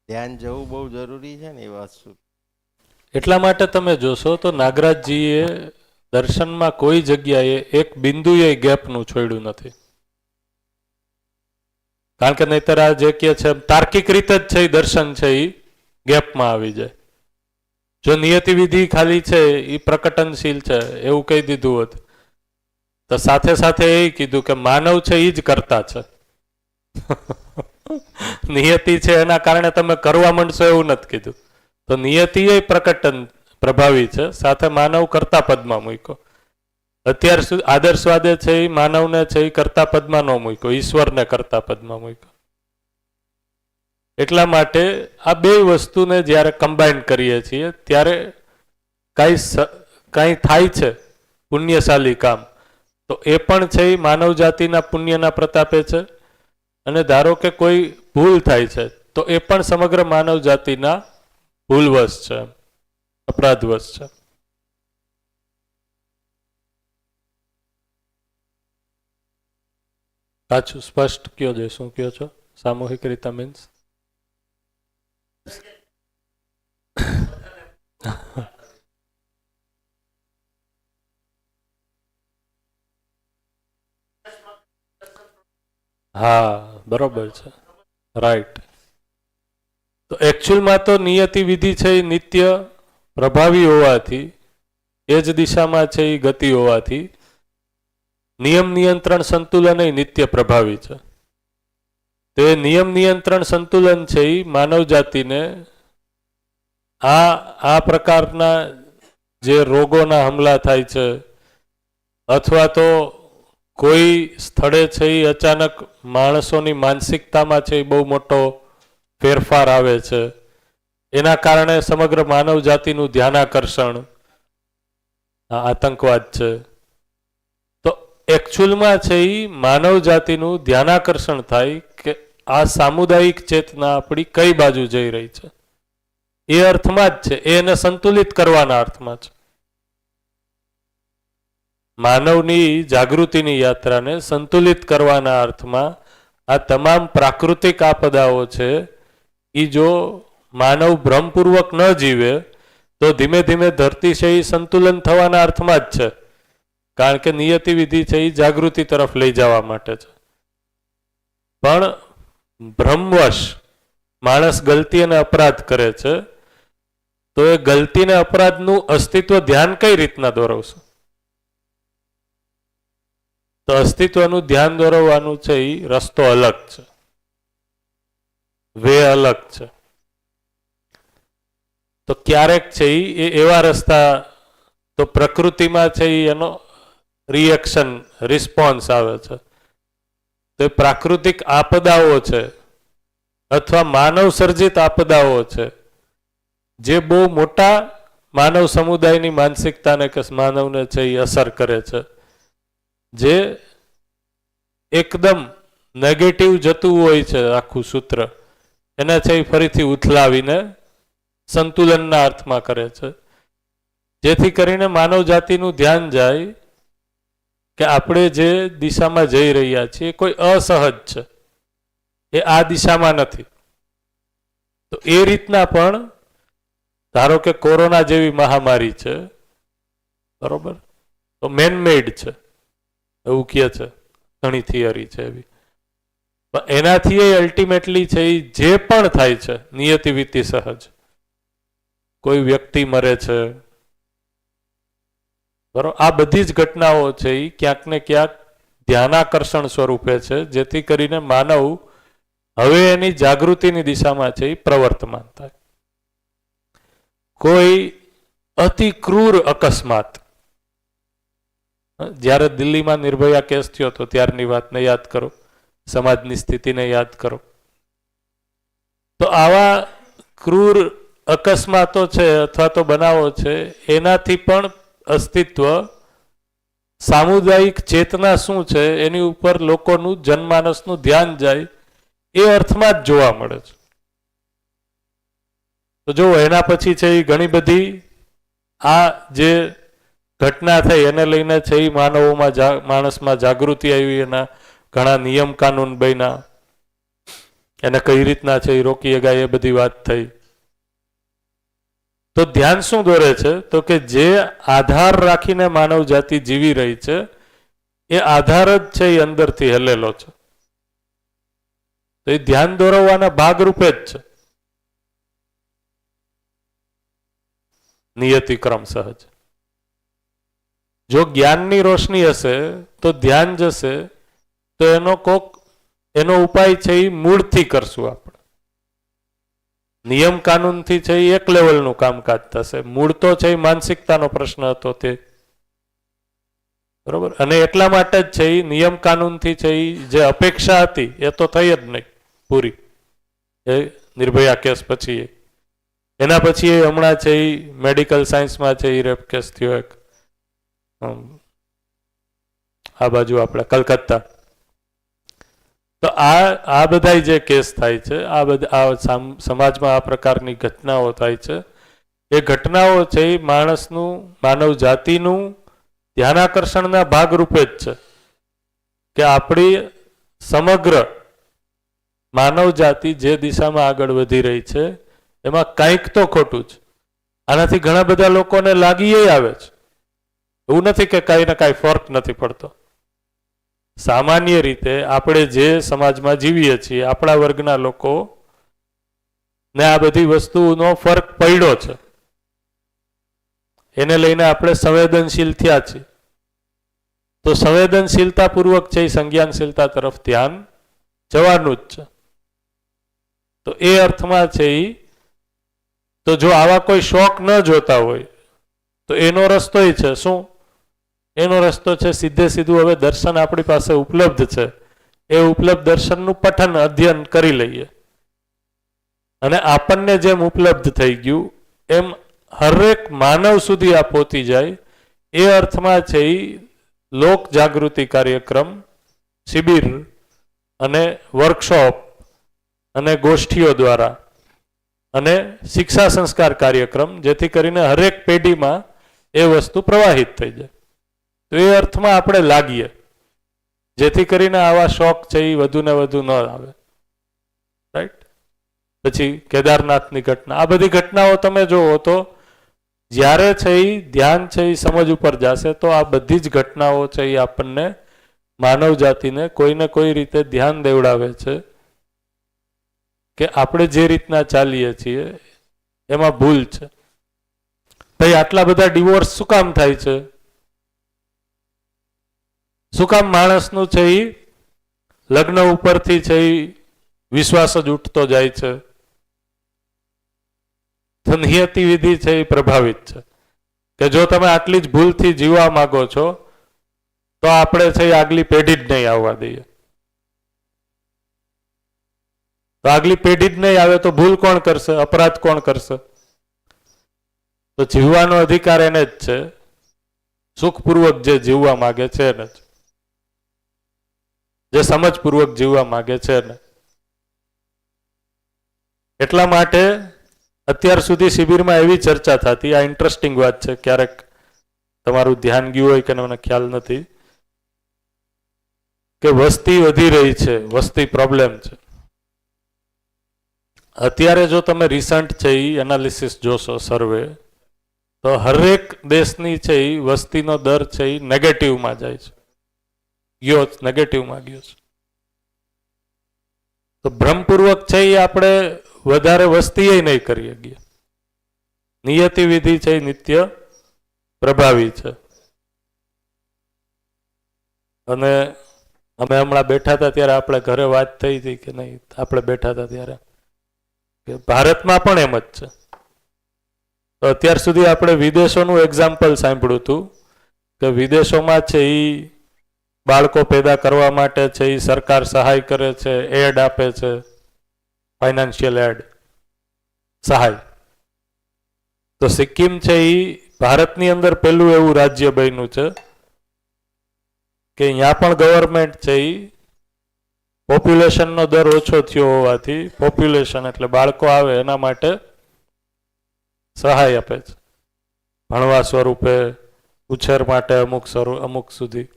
S3: ધ્યાન જવું બહુ જરૂરી છે ને એ વસ્તુ.
S1: એટલા માટે તમે જોશો તો નાગરાજજીએ દર્શનમાં કોઈ જગ્યાએ એક બિંદુએ ગેપનું છોડ્યું નથી. કારણ કે નહીતર આ જે કે છે તાર્કિક રીતે જ છે એ દર્શન છે એ ગેપમાં આવી જાય. જો નિયતિ વિધિ ખાલી છે એ પ્રકટનશીલ છે એવું કહી દીધું હોત તો સાથે સાથે એ કીધું કે માનવ છે એ જ કરતા છે. નિયતિ છે એના કારણે તમે કરવા માંડશો એવું નથી કીધું. તો નિયતિ એ પ્રકટન પ્રભાવી છે, સાથે માનવ કરતા પદમાં મૂક્યો. અત્યાર સુધી આદર્શવાદે છે એ માનવને છે એ કરતા પદમાં ન મૂક્યો, ઈશ્વરને કરતા પદમાં મૂક્યો. એટલા માટે આ બે વસ્તુને જ્યારે કમ્બાઈન કરીએ છીએ ત્યારે કાંઈ થાય છે પુણ્યશાલી કામ, તો એ પણ છે એ માનવ જાતિના પુણ્યના પ્રતાપે છે. અને ધારો કે કોઈ ભૂલ થાય છે તો એ પણ સમગ્ર માનવ જાતિના ભૂલવશ છે, અપરાધવશ છે. સાચું સ્પષ્ટ કયો છે, શું કયો છો? સામૂહિક રીતે મીન્સ હા બરોબર છે, રાઈટ. તો એકચ્યુઅલમાં તો નિયતિ વિધિ છે એ નિત્ય પ્રભાવી હોવાથી, એ જ દિશામાં છે એ ગતિ હોવાથી નિયમ નિયંત્રણ સંતુલન એ નિત્ય પ્રભાવી છે. તે નિયમ નિયંત્રણ સંતુલન છે એ માનવ જાતિને આ પ્રકારના જે રોગોના હુમલા થાય છે અથવા તો કોઈ સ્થળે છે એ અચાનક માણસોની માનસિકતામાં છે એ બહુ મોટો ફેરફાર આવે છે, એના કારણે સમગ્ર માનવ જાતિનું ધ્યાનાકર્ષણ આતંકવાદ છે. તો એકચ્યુઅલમાં છે એ માનવ જાતિનું ધ્યાનાકર્ષણ થાય કે આ સામુદાયિક ચેતના આપણી કઈ બાજુ જઈ રહી છે, એ અર્થમાં જ છે, એને સંતુલિત કરવાના અર્થમાં છે. માનવની જાગૃતિની યાત્રાને સંતુલિત કરવાના અર્થમાં આ તમામ પ્રાકૃતિક આપદાઓ છે એ જો માનવ ભ્રમપૂર્વક ન જીવે તો ધીમે ધીમે ધરતી છે એ સંતુલન થવાના અર્થમાં જ છે. કારણ કે નિયતિ વિધિ છે એ જાગૃતિ તરફ લઈ જવા માટે છે. પણ ભ્રમવશ માણસ ગલતી અને અપરાધ કરે છે તો એ ગલતી ને અપરાધનું અસ્તિત્વ ધ્યાન કઈ રીતના દોરવશું? તો અસ્તિત્વનું ધ્યાન દોરવવાનું છે એ રસ્તો અલગ છે, વે અલગ છે. તો ક્યારેક છે એ એવા રસ્તા, તો પ્રકૃતિમાં છે એનો રિએક્શન રિસ્પોન્સ આવે છે. તો એ પ્રાકૃતિક આપદાઓ છે અથવા માનવ સર્જિત આપદાઓ છે, જે બહુ મોટા માનવ સમુદાયની માનસિકતાને કે માનવને છે એ અસર કરે છે, જે એકદમ નેગેટિવ જતું હોય છે આખું સૂત્ર, એને છે એ ફરીથી ઉથલાવીને સંતુલનના અર્થમાં કરે છે, જેથી કરીને માનવ જાતિનું ધ્યાન જાય કે આપણે જે દિશામાં જઈ રહ્યા છીએ કોઈ અસહજ છે, એ આ દિશામાં નથી. તો એ રીતના પણ ધારો કે કોરોના જેવી મહામારી છે, બરોબર, તો મેનમેડ છે એવું કહે છે, ઘણી થિયરી છે એવી. એનાથી એ અલ્ટિમેટલી છે એ જે પણ થાય છે નિયતિ વિધિ સહજ, કોઈ વ્યક્તિ મરે છે, બરોબર, આ બધી જ ઘટનાઓ છે એ ક્યાંક ને ક્યાંક ધ્યાનાકર્ષણ સ્વરૂપે છે, જેથી કરીને માનવ હવે એની જાગૃતિની દિશામાં છે એ પ્રવર્તમાન થાય. કોઈ અતિ ક્રૂર અકસ્માત, જ્યારે દિલ્હીમાં નિર્ભયા કેસ થયો હતો ત્યારની વાતને યાદ કરો, સમાજની સ્થિતિને યાદ કરો. તો આવા ક્રૂર અકસ્માતો છે અથવા તો બનાવો છે, એનાથી પણ અસ્તિત્વ, સામુદાયિક ચેતના શું છે એની ઉપર લોકોનું જનમાનસનું ધ્યાન જાય એ અર્થમાં જ જોવા મળે છે. તો જો એના પછી છે એ ઘણી બધી આ જે ઘટના થઈ એને લઈને છે એ માણસમાં જાગૃતિ આવી, એના ઘણા નિયમ કાનૂન બન્યા, એને કઈ રીતના છે એ રોકી શકાય એ બધી વાત થઈ. તો ધ્યાન શું દોરે છે? તો કે જે આધાર રાખીને માનવ જાતિ જીવી રહી છે એ આધાર જ છે એ અંદરથી હલેલો છે. તો એ ધ્યાન દોરવવાના ભાગરૂપે જ છે નિયતિ ક્રમ સહજ. જો જ્ઞાનની રોશની હશે તો ધ્યાન જશે, તો એનો ઉપાય છે એ મૂળથી કરશું આપણે. નિયમ કાનૂનથી છે એ એક લેવલનું કામકાજ થશે, મૂળ તો છે એ માનસિકતાનો પ્રશ્ન હતો તે, બરોબર. અને એટલા માટે જ છે એ નિયમ કાનૂનથી છે એ જે અપેક્ષા હતી એ તો થઈ જ નહીં પૂરી, એ નિર્ભયા કેસ પછી. એના પછી એ હમણાં છે એ મેડિકલ સાયન્સમાં છે એ રેપ કેસ થયો એક, આ બાજુ આપણે કલકત્તા. તો આ બધા જે કેસ થાય છે, આ સમાજમાં આ પ્રકારની ઘટનાઓ થાય છે, એ ઘટનાઓ છે એ માણસનું, માનવ જાતિનું ધ્યાનાકર્ષણના ભાગરૂપે જ છે કે આપણી સમગ્ર માનવ જાતિ જે દિશામાં આગળ વધી રહી છે એમાં કંઈક તો ખોટું છે. આનાથી ઘણા બધા લોકોને લાગી આવે છે, એવું નથી કે કાંઈ ને કાંઈ ફર્ક નથી પડતો. સામાન્ય રીતે આપણે જે સમાજમાં જીવીએ છીએ આપણા વર્ગના લોકો ને આ બધી વસ્તુનો ફરક પડ્યો છે, એને લઈને આપણે સંવેદનશીલ થયા છીએ. તો સંવેદનશીલતાપૂર્વક છે એ સંજ્ઞાનશીલતા તરફ ધ્યાન જવાનું જ છે. તો એ અર્થમાં છે એ, તો જો આવા કોઈ શોખ ન જોતા હોય તો એનો રસ્તો એ છે શું? એનો રસ્તો છે સીધે સીધું હવે દર્શન આપણી પાસે ઉપલબ્ધ છે, એ ઉપલબ્ધ દર્શનનું પઠન અધ્યયન કરી લઈએ, અને આપણને જેમ ઉપલબ્ધ થઈ ગયું એમ હરેક માનવ સુધી આ પહોંચી જાય. એ અર્થમાં છે એ લોક જાગૃતિ કાર્યક્રમ, શિબિર અને વર્કશોપ અને ગોષ્ઠીઓ દ્વારા અને શિક્ષા સંસ્કાર કાર્યક્રમ, જેથી કરીને હરેક પેઢીમાં એ વસ્તુ પ્રવાહિત થઈ જાય. તો એ અર્થમાં આપણે લાગીએ, જેથી કરીને આવા શોખ છે એ વધુ ને વધુ ન આવે. રાઈટ. પછી કેદારનાથની ઘટના, આ બધી ઘટનાઓ તમે જુઓ તો જ્યારે છે એ ધ્યાન છે એ સમજ ઉપર જશે તો આ બધી જ ઘટનાઓ છે એ આપણને, માનવ જાતિને કોઈને કોઈ રીતે ધ્યાન દેવડાવે છે કે આપણે જે રીતના ચાલીએ છીએ એમાં ભૂલ છે. ભાઈ આટલા બધા ડિવોર્સ શું કામ થાય છે? શું કામ માણસનું છે એ લગ્ન ઉપરથી છે એ વિશ્વાસ જ ઉઠતો જાય છે? તો નિયતિ વિધિ છે એ પ્રભાવિત છે કે જો તમે આટલી જ ભૂલથી જીવવા માંગો છો તો આપણે છે એ આગલી પેઢી જ નહીં આવવા દઈએ. તો આગલી પેઢી જ નહીં આવે તો ભૂલ કોણ કરશે? અપરાધ કોણ કરશે? તો જીવવાનો અધિકાર એને જ છે, સુખપૂર્વક જે જીવવા માંગે છે એને જ, જે સમજપૂર્વક જીવવા માંગે છે એને. એટલા માટે અત્યાર સુધી શિબિરમાં એવી ચર્ચા થતી, આ ઇન્ટરેસ્ટિંગ વાત છે, ક્યારેક તમારું ધ્યાન ગયું હોય કે મને ખ્યાલ નથી, કે વસ્તી વધી રહી છે, વસ્તી પ્રોબ્લેમ છે. અત્યારે જો તમે રિસન્ટ છે એ એનાલિસિસ જોશો, સર્વે, તો હરેક દેશની છે એ વસ્તીનો દર છે એ નેગેટિવમાં જાય છે, નેગેટિવમાં ગયો છે. તો ભ્રમપૂર્વક છે એ આપણે વધારે વસ્તી નહીં કરી શકીએ. નિયતિ વિધિ છે એ નિત્ય પ્રભાવી છે. અને અમે હમણાં બેઠા હતા ત્યારે આપણે ઘરે વાત થઈ હતી કે નહીં, આપણે બેઠા હતા ત્યારે કે ભારતમાં પણ એમ જ છે. તો અત્યાર સુધી આપણે વિદેશોનું એક્ઝામ્પલ સાંભળ્યું હતું કે વિદેશોમાં છે એ બાળકો પેદા કરવા માટે છે એ સરકાર સહાય કરે છે, એડ આપે છે, ફાઇનાન્શિયલ એડ, સહાય. તો સિક્કિમ છે એ ભારતની અંદર પહેલું એવું રાજ્ય બન્યું છે કે અહીંયા પણ ગવર્મેન્ટ છે એ પોપ્યુલેશનનો દર ઓછો થયો હોવાથી, પોપ્યુલેશન એટલે બાળકો આવે એના માટે સહાય આપે છે, ભણવા સ્વરૂપે, ઉછેર માટે અમુક સુધી.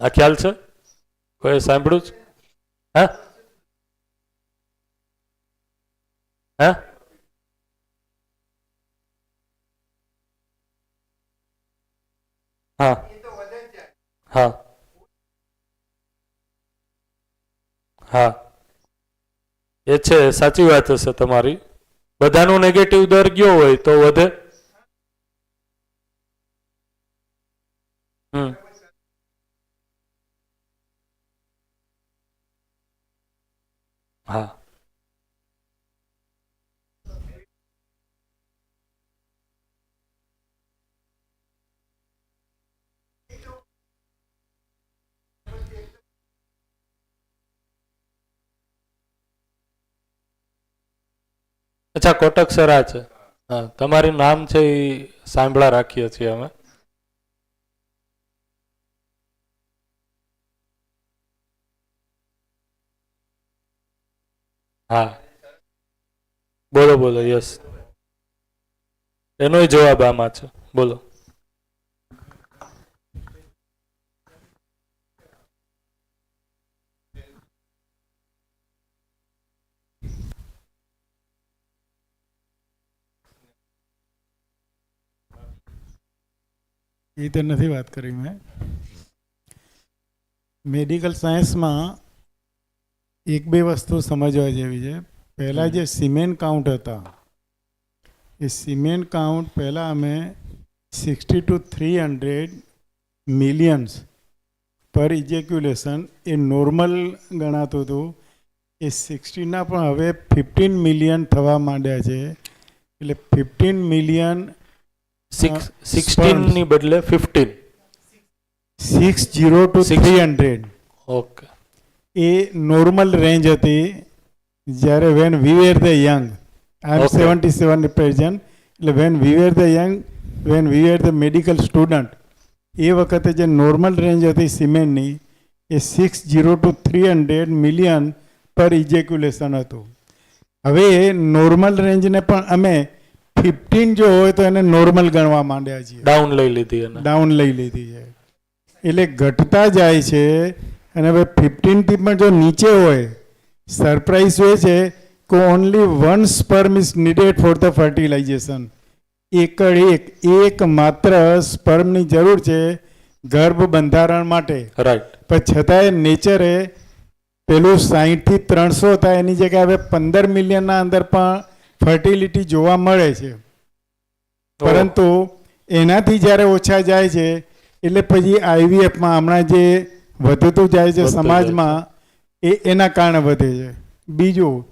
S1: આ ખ્યાલ છે? કોઈ સાંભળ્યું છે? હા હા હા હા હા, એ છે, સાચી વાત હશે તમારી. બધાનું નેગેટિવ દર ગયો હોય તો વધે. હા અચ્છા, કોટક સર આ છે. હા, તમારું નામ છે એ સાંભળા રાખીએ છીએ અમે. હા બોલો બોલો. યસ, એનોય જવાબ આમાં છે. બોલો.
S6: એ તો નથી વાત કરી મેં. મેડિકલ સાયન્સમાં એક બે વસ્તુ સમજવા જેવી છે. પહેલાં જે સિમેન્ટ કાઉન્ટ હતા, એ સિમેન્ટ કાઉન્ટ પહેલાં અમે 60 to 300 મિલિયન્સ પર ઇજેક્યુલેશન એ નોર્મલ ગણાતું હતું. એ 60ના પણ હવે 15 મિલિયન થવા માંડ્યા છે. એટલે 15 મિલિયન
S1: 16 ની બદલે 15.
S6: 60 to 300
S1: ઓકે,
S6: એ નોર્મલ રેન્જ હતી જ્યારે when we were the young. I am 77 present. એટલે when we were the young, when we were the medical student, એ વખતે જે નોર્મલ રેન્જ હતી સિમેન્ટની એ 60 to 300 મિલિયન પર ઇજેક્યુલેશન હતું. હવે નોર્મલ રેન્જને પણ અમે 15 જો હોય તો એને નોર્મલ ગણવા માંડ્યા છીએ.
S1: ડાઉન લઈ લીધી એને.
S6: ડાઉન લઈ લીધી છે. એટલે ઘટતા જાય છે. અને હવે 15થી પણ જો નીચે હોય, સરપ્રાઇઝ હોય છે કે only 1 sperm is needed for the fertilisation. એક માત્ર સ્પર્મની જરૂર છે ગર્ભ બંધારણ માટે.
S1: રાઈટ.
S6: પણ છતાંય નેચરે પેલું 60 થી 300 હતા એની જગ્યાએ હવે 15 મિલિયનના અંદર પણ ફર્ટિલિટી જોવા મળે છે. પરંતુ એનાથી જ્યારે ઓછા જાય છે એટલે પછી આઈવીએફમાં હમણાં જે વધતું જાય છે
S1: વધતું
S6: સમાજમાં એના કારણે વધે છે. બીજું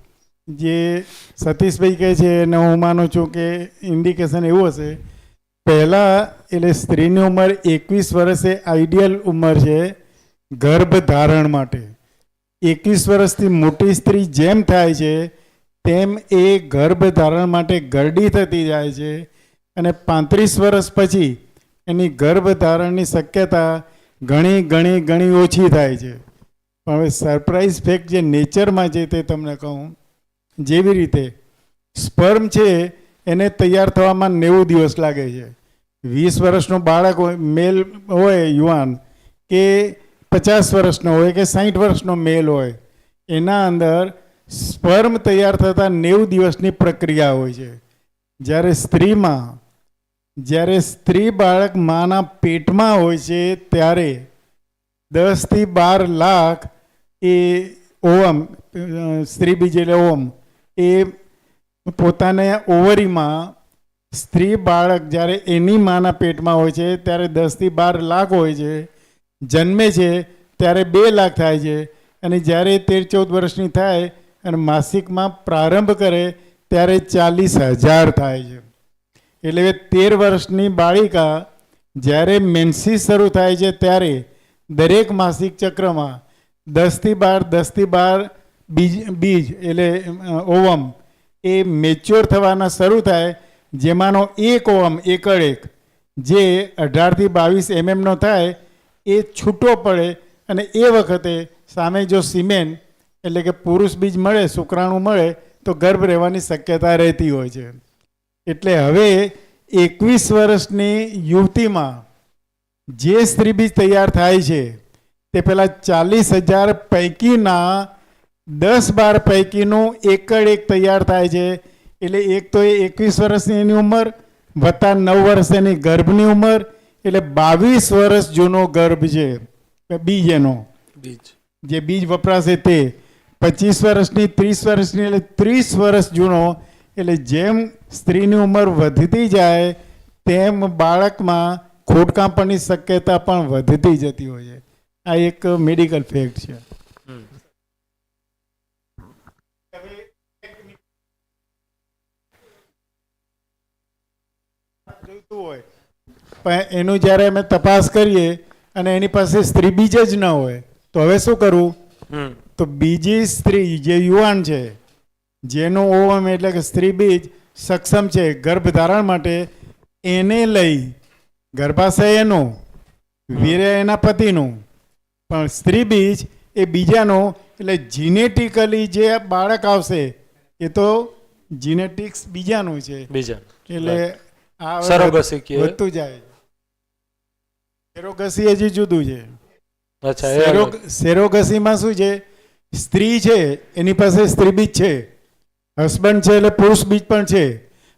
S6: જે સતીશભાઈ કહે છે અને હું માનું છું કે ઇન્ડિકેશન એવું હશે, પહેલાં એટલે સ્ત્રીની ઉંમર 21 વર્ષે આઈડિયલ ઉંમર છે ગર્ભ ધારણ માટે. 21 વર્ષથી મોટી સ્ત્રી જેમ થાય છે તેમ એ ગર્ભ ધારણ માટે ગરડી થતી જાય છે અને 35 વર્ષ પછી એની ગર્ભ ધારણની શક્યતા ઘણી ઘણી ઘણી ઓછી થાય છે. પણ હવે સરપ્રાઇઝ ફેક્ટ જે નેચરમાં છે તે તમને કહું, જેવી રીતે સ્પર્મ છે એને તૈયાર થવામાં 90 દિવસ લાગે છે. 20 વર્ષનું બાળક હોય, મેલ હોય યુવાન, કે 50 વર્ષનો હોય કે 60 વર્ષનો મેલ હોય, એના અંદર સ્પર્મ તૈયાર થતાં 90 દિવસની પ્રક્રિયા હોય છે. જ્યારે સ્ત્રી બાળક માના પેટમાં હોય છે ત્યારે 10 થી 12 લાખ એ ઓવમ, સ્ત્રી બીજ એટલે ઓવમ, એ પોતાના ઓવરીમાં સ્ત્રી બાળક જ્યારે એની માના પેટમાં હોય છે ત્યારે 10 થી 12 લાખ હોય છે. જન્મે છે ત્યારે 2 લાખ થાય છે અને જ્યારે 13-14 વર્ષની થાય અને માસિકમાં પ્રારંભ કરે ત્યારે 40,000 થાય છે. એટલે 13 વર્ષની બાળિકા જ્યારે મેન્સીસ શરૂ થાય છે ત્યારે દરેક માસિક ચક્રમાં 10 થી 12 બીજ એટલે ઓવમ એ મેચ્યોર થવાના શરૂ થાય, જેમાંનો એક ઓવમ એકડ એક જે 18 થી 22 mm થાય એ છૂટો પડે અને એ વખતે સામે જો સિમેન એટલે કે પુરુષ બીજ મળે, શુક્રાણુ મળે તો ગર્ભ રહેવાની શક્યતા રહેતી હોય છે. એટલે હવે 21 વર્ષની યુવતીમાં જે સ્ત્રી બીજ તૈયાર થાય છે તે પહેલાં 40,000 પૈકીના 10-12 પૈકીનું એકડ એક તૈયાર થાય છે. એટલે એક તો એ 21 વર્ષની એની ઉંમર વત્તા 9 વર્ષ એની ગર્ભની ઉંમર, એટલે 22 વર્ષ જૂનો ગર્ભ છે બીજ એનો, જે બીજ વપરાશે તે 25 વર્ષની 30 વર્ષની એટલે 30 વર્ષ જૂનો. એટલે જેમ સ્ત્રીની ઉંમર વધતી જાય તેમ બાળકમાં ખોડકાંપણની શક્યતા પણ વધતી જતી હોય છે. આ એક મેડિકલ ફેક્ટ છે. જોઈતું હોય પણ એનું જ્યારે અમે તપાસ કરીએ અને એની પાસે સ્ત્રી બીજ જ ન હોય તો હવે શું કરવું? તો બીજી સ્ત્રી જે યુવાન છે જેનું ઓવમ એટલે કે સ્ત્રી બીજ સક્ષમ છે ગર્ભ ધારણ માટે, એને લઈ ગર્ભાશય એનું, વીર્ય એના પતિનું, પણ સ્ત્રી બીજ એ બીજાનું. એટલે જીનેટિકલી જે બાળક આવશે એ તો જીનેટિક્સ બીજાનું છે. એટલે આ વધતું જાય. સેરોગસી હજી જુદું છે. સેરોગસીમાં શું છે? સ્ત્રી છે એની પાસે સ્ત્રી બીજ છે, હસબન્ડ છે એટલે પુરુષ બીજ પણ છે,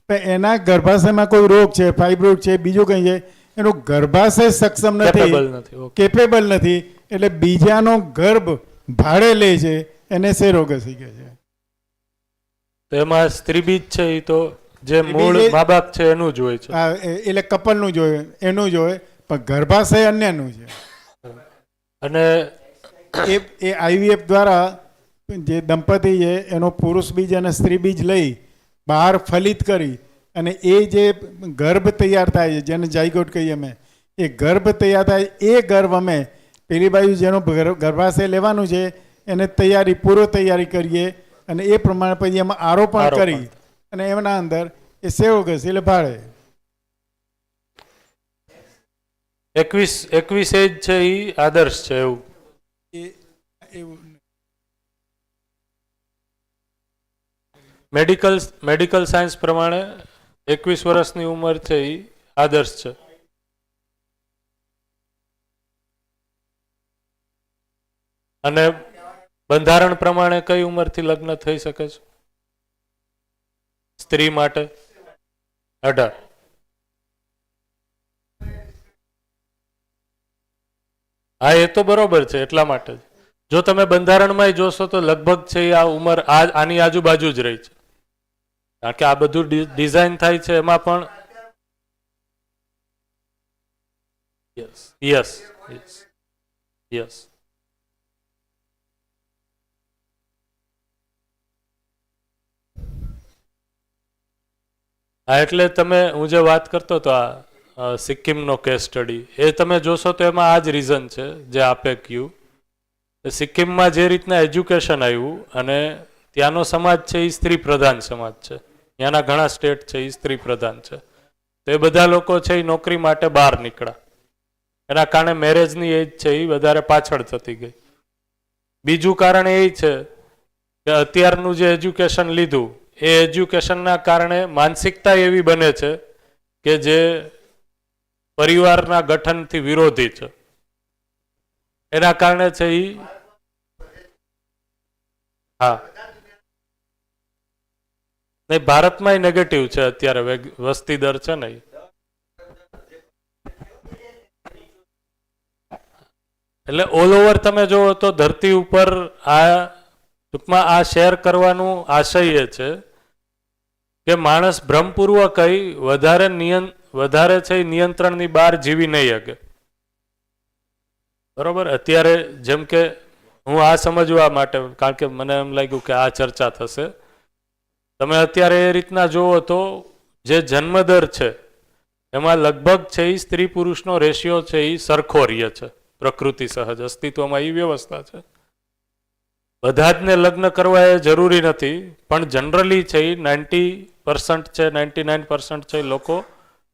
S6: પણ એના ગર્ભાશયમાં કોઈ રોગ છે, ફાઇબ્રોઇડ છે, બીજું કંઈ છે, એનું ગર્ભાશય સક્ષમ નથી, કેપેબલ નથી, એટલે બીજાનો ગર્ભ ભાડે લે છે, એને સેરોગસી કહે છે.
S1: એમાં સ્ત્રી બીજ છે એ તો જે મૂળ મા બાપ છે એનું જ હોય છે.
S6: એટલે કપલનું જ હોય, એનું જ હોય, પણ ગર્ભાશય અન્યનું છે.
S1: અને
S6: એ આઈવીએફ દ્વારા જે દંપતી છે એનો પુરુષ બીજ અને સ્ત્રી બીજ લઈ બહાર ફલિત કરી અને એ જે ગર્ભ તૈયાર થાય છે જેને જાયગોટ કહીએ અમે, એ ગર્ભ તૈયાર થાય એ ગર્ભ અમે પેલી બાજુ જેનો ગર્ભાશય લેવાનું છે એને પૂર્વ તૈયારી કરીએ અને એ પ્રમાણે પછી એમાં આરોપણ કરી અને એમના અંદર એ સેરોગસી એટલે ભાડે
S1: 21 એજ છે એ આદર્શ છે એવું. મેડિકલ સાયન્સ પ્રમાણે 21 વર્ષની ઉંમર છે એ આદર્શ છે. અને બંધારણ પ્રમાણે કઈ ઉંમરથી લગ્ન થઈ શકે છે સ્ત્રી માટે? 18. હા, એ તો બરોબર છે. એટલા માટે જ જો તમે બંધારણમાં જોશો તો લગભગ છે આ ઉંમર આની આજુબાજુ જ રહી છે, કારણ કે આ બધું ડિઝાઇન થાય છે એમાં પણ યસ યસ યસ યસ. હા, એટલે તમે હું જે વાત કરતો હતો આ સિક્કિમનો કેસ સ્ટડી, એ તમે જોશો તો એમાં આ જ રીઝન છે જે આપે કહ્યું. સિક્કિમમાં જે રીતના એજ્યુકેશન આવ્યું અને ત્યાંનો સમાજ છે એ સ્ત્રી પ્રધાન સમાજ છે, ત્યાંના ઘણા સ્ટેટ છે એ સ્ત્રી પ્રધાન છે, તો એ બધા લોકો છે એ નોકરી માટે બહાર નીકળ્યા, એના કારણે મેરેજની એજ છે એ વધારે પાછળ થતી ગઈ. બીજું કારણ એ છે કે અત્યારનું જે એજ્યુકેશન લીધું એ એજ્યુકેશનના કારણે માનસિકતા એવી બને છે કે જે પરિવારના ગઠનથી વિરોધી છે, એના કારણે છે એ હા નહીં, ભારતમાં નેગેટિવ છે અત્યારે વસ્તી દર છે ને. એટલે ઓલ ઓવર તમે જુઓ તો ધરતી ઉપર આ ટૂંકમાં આ શેર કરવાનું આશય એ છે કે માણસ ભ્રમપૂર્વક વધારે છે એ નિયંત્રણની બહાર જીવી નહીં શકે. બરોબર. અત્યારે જેમ કે હું આ સમજવા માટે, કારણ કે મને એમ લાગ્યું કે આ ચર્ચા થશે, તમે અત્યારે એ રીતના જુઓ તો જે જન્મદર છે એમાં લગભગ છે એ સ્ત્રી પુરુષનો રેશિયો છે એ સરખો રહે છે. પ્રકૃતિ સહજ અસ્તિત્વમાં એ વ્યવસ્થા છે. બધા જ ને લગ્ન કરવા એ જરૂરી નથી, પણ જનરલી છે એ 90% છે, 99% છે લોકો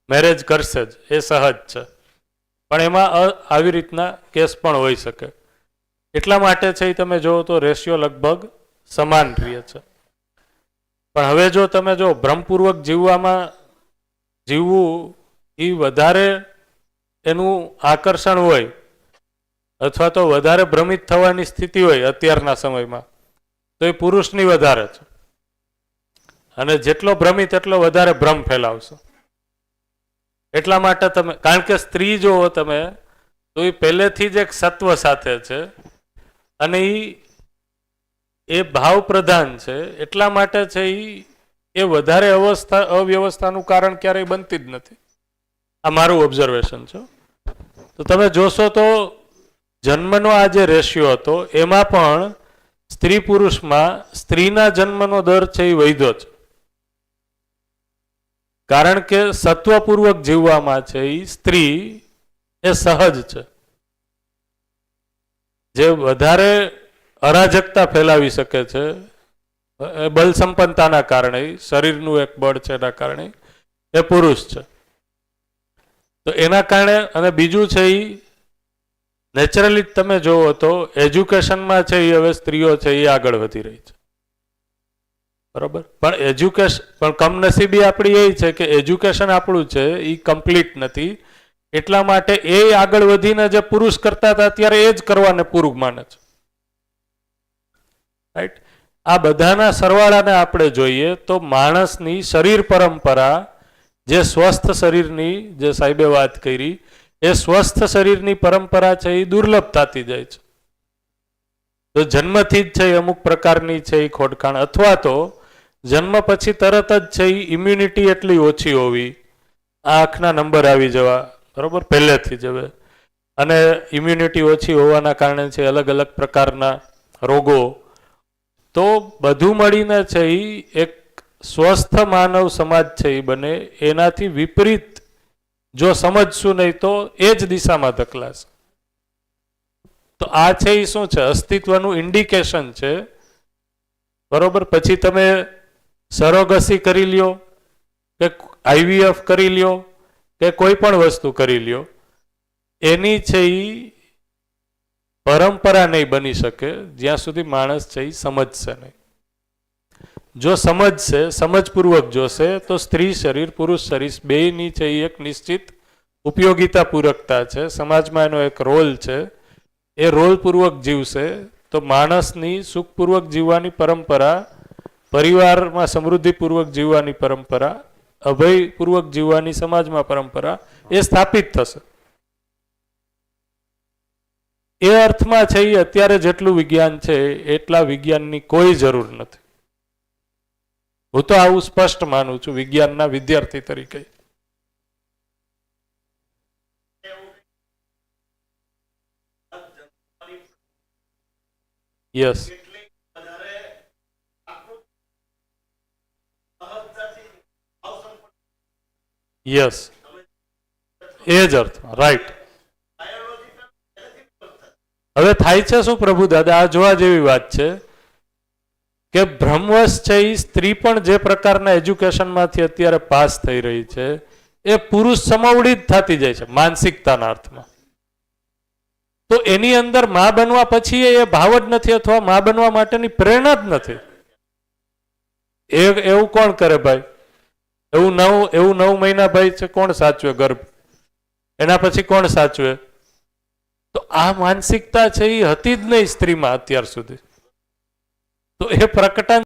S1: મેરેજ કરશે જ, એ સહજ છે. પણ એમાં આવી રીતના કેસ પણ હોઈ શકે. એટલા માટે છે એ તમે જુઓ તો રેશિયો લગભગ સમાન રહે છે. પણ હવે જો તમે જો ભ્રમપૂર્વક જીવવું એ વધારે એનું આકર્ષણ હોય અથવા તો વધારે ભ્રમિત થવાની સ્થિતિ હોય અત્યારના સમયમાં, તો એ પુરુષની વધારે છે. અને જેટલો ભ્રમિત એટલો વધારે ભ્રમ ફેલાવશે. એટલા માટે તમે, કારણ કે સ્ત્રી જુઓ તમે તો એ પહેલેથી જ એક સત્વ સાથે છે અને એ ભાવ પ્રધાન છે, એટલા માટે છે એ વધારે અવ્યવસ્થાનું કારણ ક્યારેય બનતી જ નથી. આ મારું ઓબ્ઝર્વેશન છે. તો તમે જોશો તો જન્મનો આ જે રેશિયો હતો એમાં પણ સ્ત્રી પુરુષમાં સ્ત્રીના જન્મનો દર છે એ વધ્યો છે, કારણ કે સત્વપૂર્વક જીવવામાં છે એ સ્ત્રી એ સહજ છે. જે વધારે અરાજકતા ફેલાવી શકે છે બળ સંપન્નતાના કારણે, શરીરનું એક બળ છે એના કારણે, એ પુરુષ છે. તો એના કારણે, અને બીજું છે એ નેચરલી તમે જોવો તો એજ્યુકેશનમાં છે એ હવે સ્ત્રીઓ છે એ આગળ વધી રહી છે. બરોબર. પણ એજ્યુકેશન, પણ કમનસીબી આપણી એ છે કે એજ્યુકેશન આપણું છે એ કમ્પ્લીટ નથી, એટલા માટે એ આગળ વધીને જે પુરુષ કરતા હતા અત્યારે એ જ કરવાને પૂરું માને છે. રાઈટ. આ બધાના સરવાળાને આપણે જોઈએ તો માણસની શરીર પરંપરા, જે સ્વસ્થ શરીરની જે સાહેબે વાત કરી, એ સ્વસ્થ શરીરની પરંપરા છે એ દુર્લભ થતી જાય છે. તો જન્મથી જ છે અમુક પ્રકારની છે એ ખોડખાણ, અથવા તો જન્મ પછી તરત જ છે એ ઇમ્યુનિટી એટલી ઓછી હોવી, આંખના નંબર આવી જવા, બરોબર, પહેલેથી જ હવે, અને ઇમ્યુનિટી ઓછી હોવાના કારણે છે અલગ અલગ પ્રકારના રોગો. તો બધું મળીને છે એ એક સ્વસ્થ માનવ સમાજ છે એ બને, એનાથી વિપરીત જો સમજશું નહીં તો એ જ દિશામાં ધકેલાશે. તો આ છે એ શું છે, અસ્તિત્વનું ઇન્ડિકેશન છે. બરોબર. પછી તમે સરોગસી કરી લ્યો કે આઈવીએફ કરી લ્યો કે કોઈ પણ વસ્તુ કરી લ્યો, એની છે એ પરંપરા નહીં બની શકે જ્યાં સુધી માણસ છે એ સમજશે નહીં. જો સમજશે, સમજપૂર્વક જોશે, તો સ્ત્રી શરીર પુરુષ શરીર બેયની છે એ એક નિશ્ચિત ઉપયોગિતા પૂરકતા છે, સમાજમાં એનો એક રોલ છે, એ રોલપૂર્વક જીવશે તો માણસની સુખપૂર્વક જીવવાની પરંપરા, પરિવારમાં સમૃદ્ધિપૂર્વક જીવવાની પરંપરા, અભયપૂર્વક જીવવાની સમાજમાં પરંપરા એ સ્થાપિત થશે. એ અર્થમાં છે એ અત્યારે જેટલું વિજ્ઞાન છે એટલા વિજ્ઞાનની કોઈ જરૂર નથી. હું તો આવું સ્પષ્ટ માનું છું વિજ્ઞાનના વિદ્યાર્થી તરીકે. યસ યસ એ જ અર્થ રાઈટ. હવે થાય છે શું પ્રભુ દાદા, આ જોવા જેવી વાત છે કે બ્રહ્મવશ છે એ સ્ત્રી પણ જે પ્રકારના એજ્યુકેશનમાંથી અત્યારે પાસ થઈ રહી છે એ પુરુષ સમવડી જ થતી જાય છે માનસિકતાના અર્થમાં. તો એની અંદર માં બનવા પછી એ ભાવ જ નથી અથવા માં બનવા માટેની પ્રેરણા જ નથી. એવું કોણ કરે ભાઈ? એવું 9 મહિના ભાઈ છે કોણ સાચવે ગર્ભ? એના પછી કોણ સાચવે? તો આ માનસિકતા છે એ હતી જ નહીં સ્ત્રીમાં અત્યાર સુધી. તો એ પ્રકટન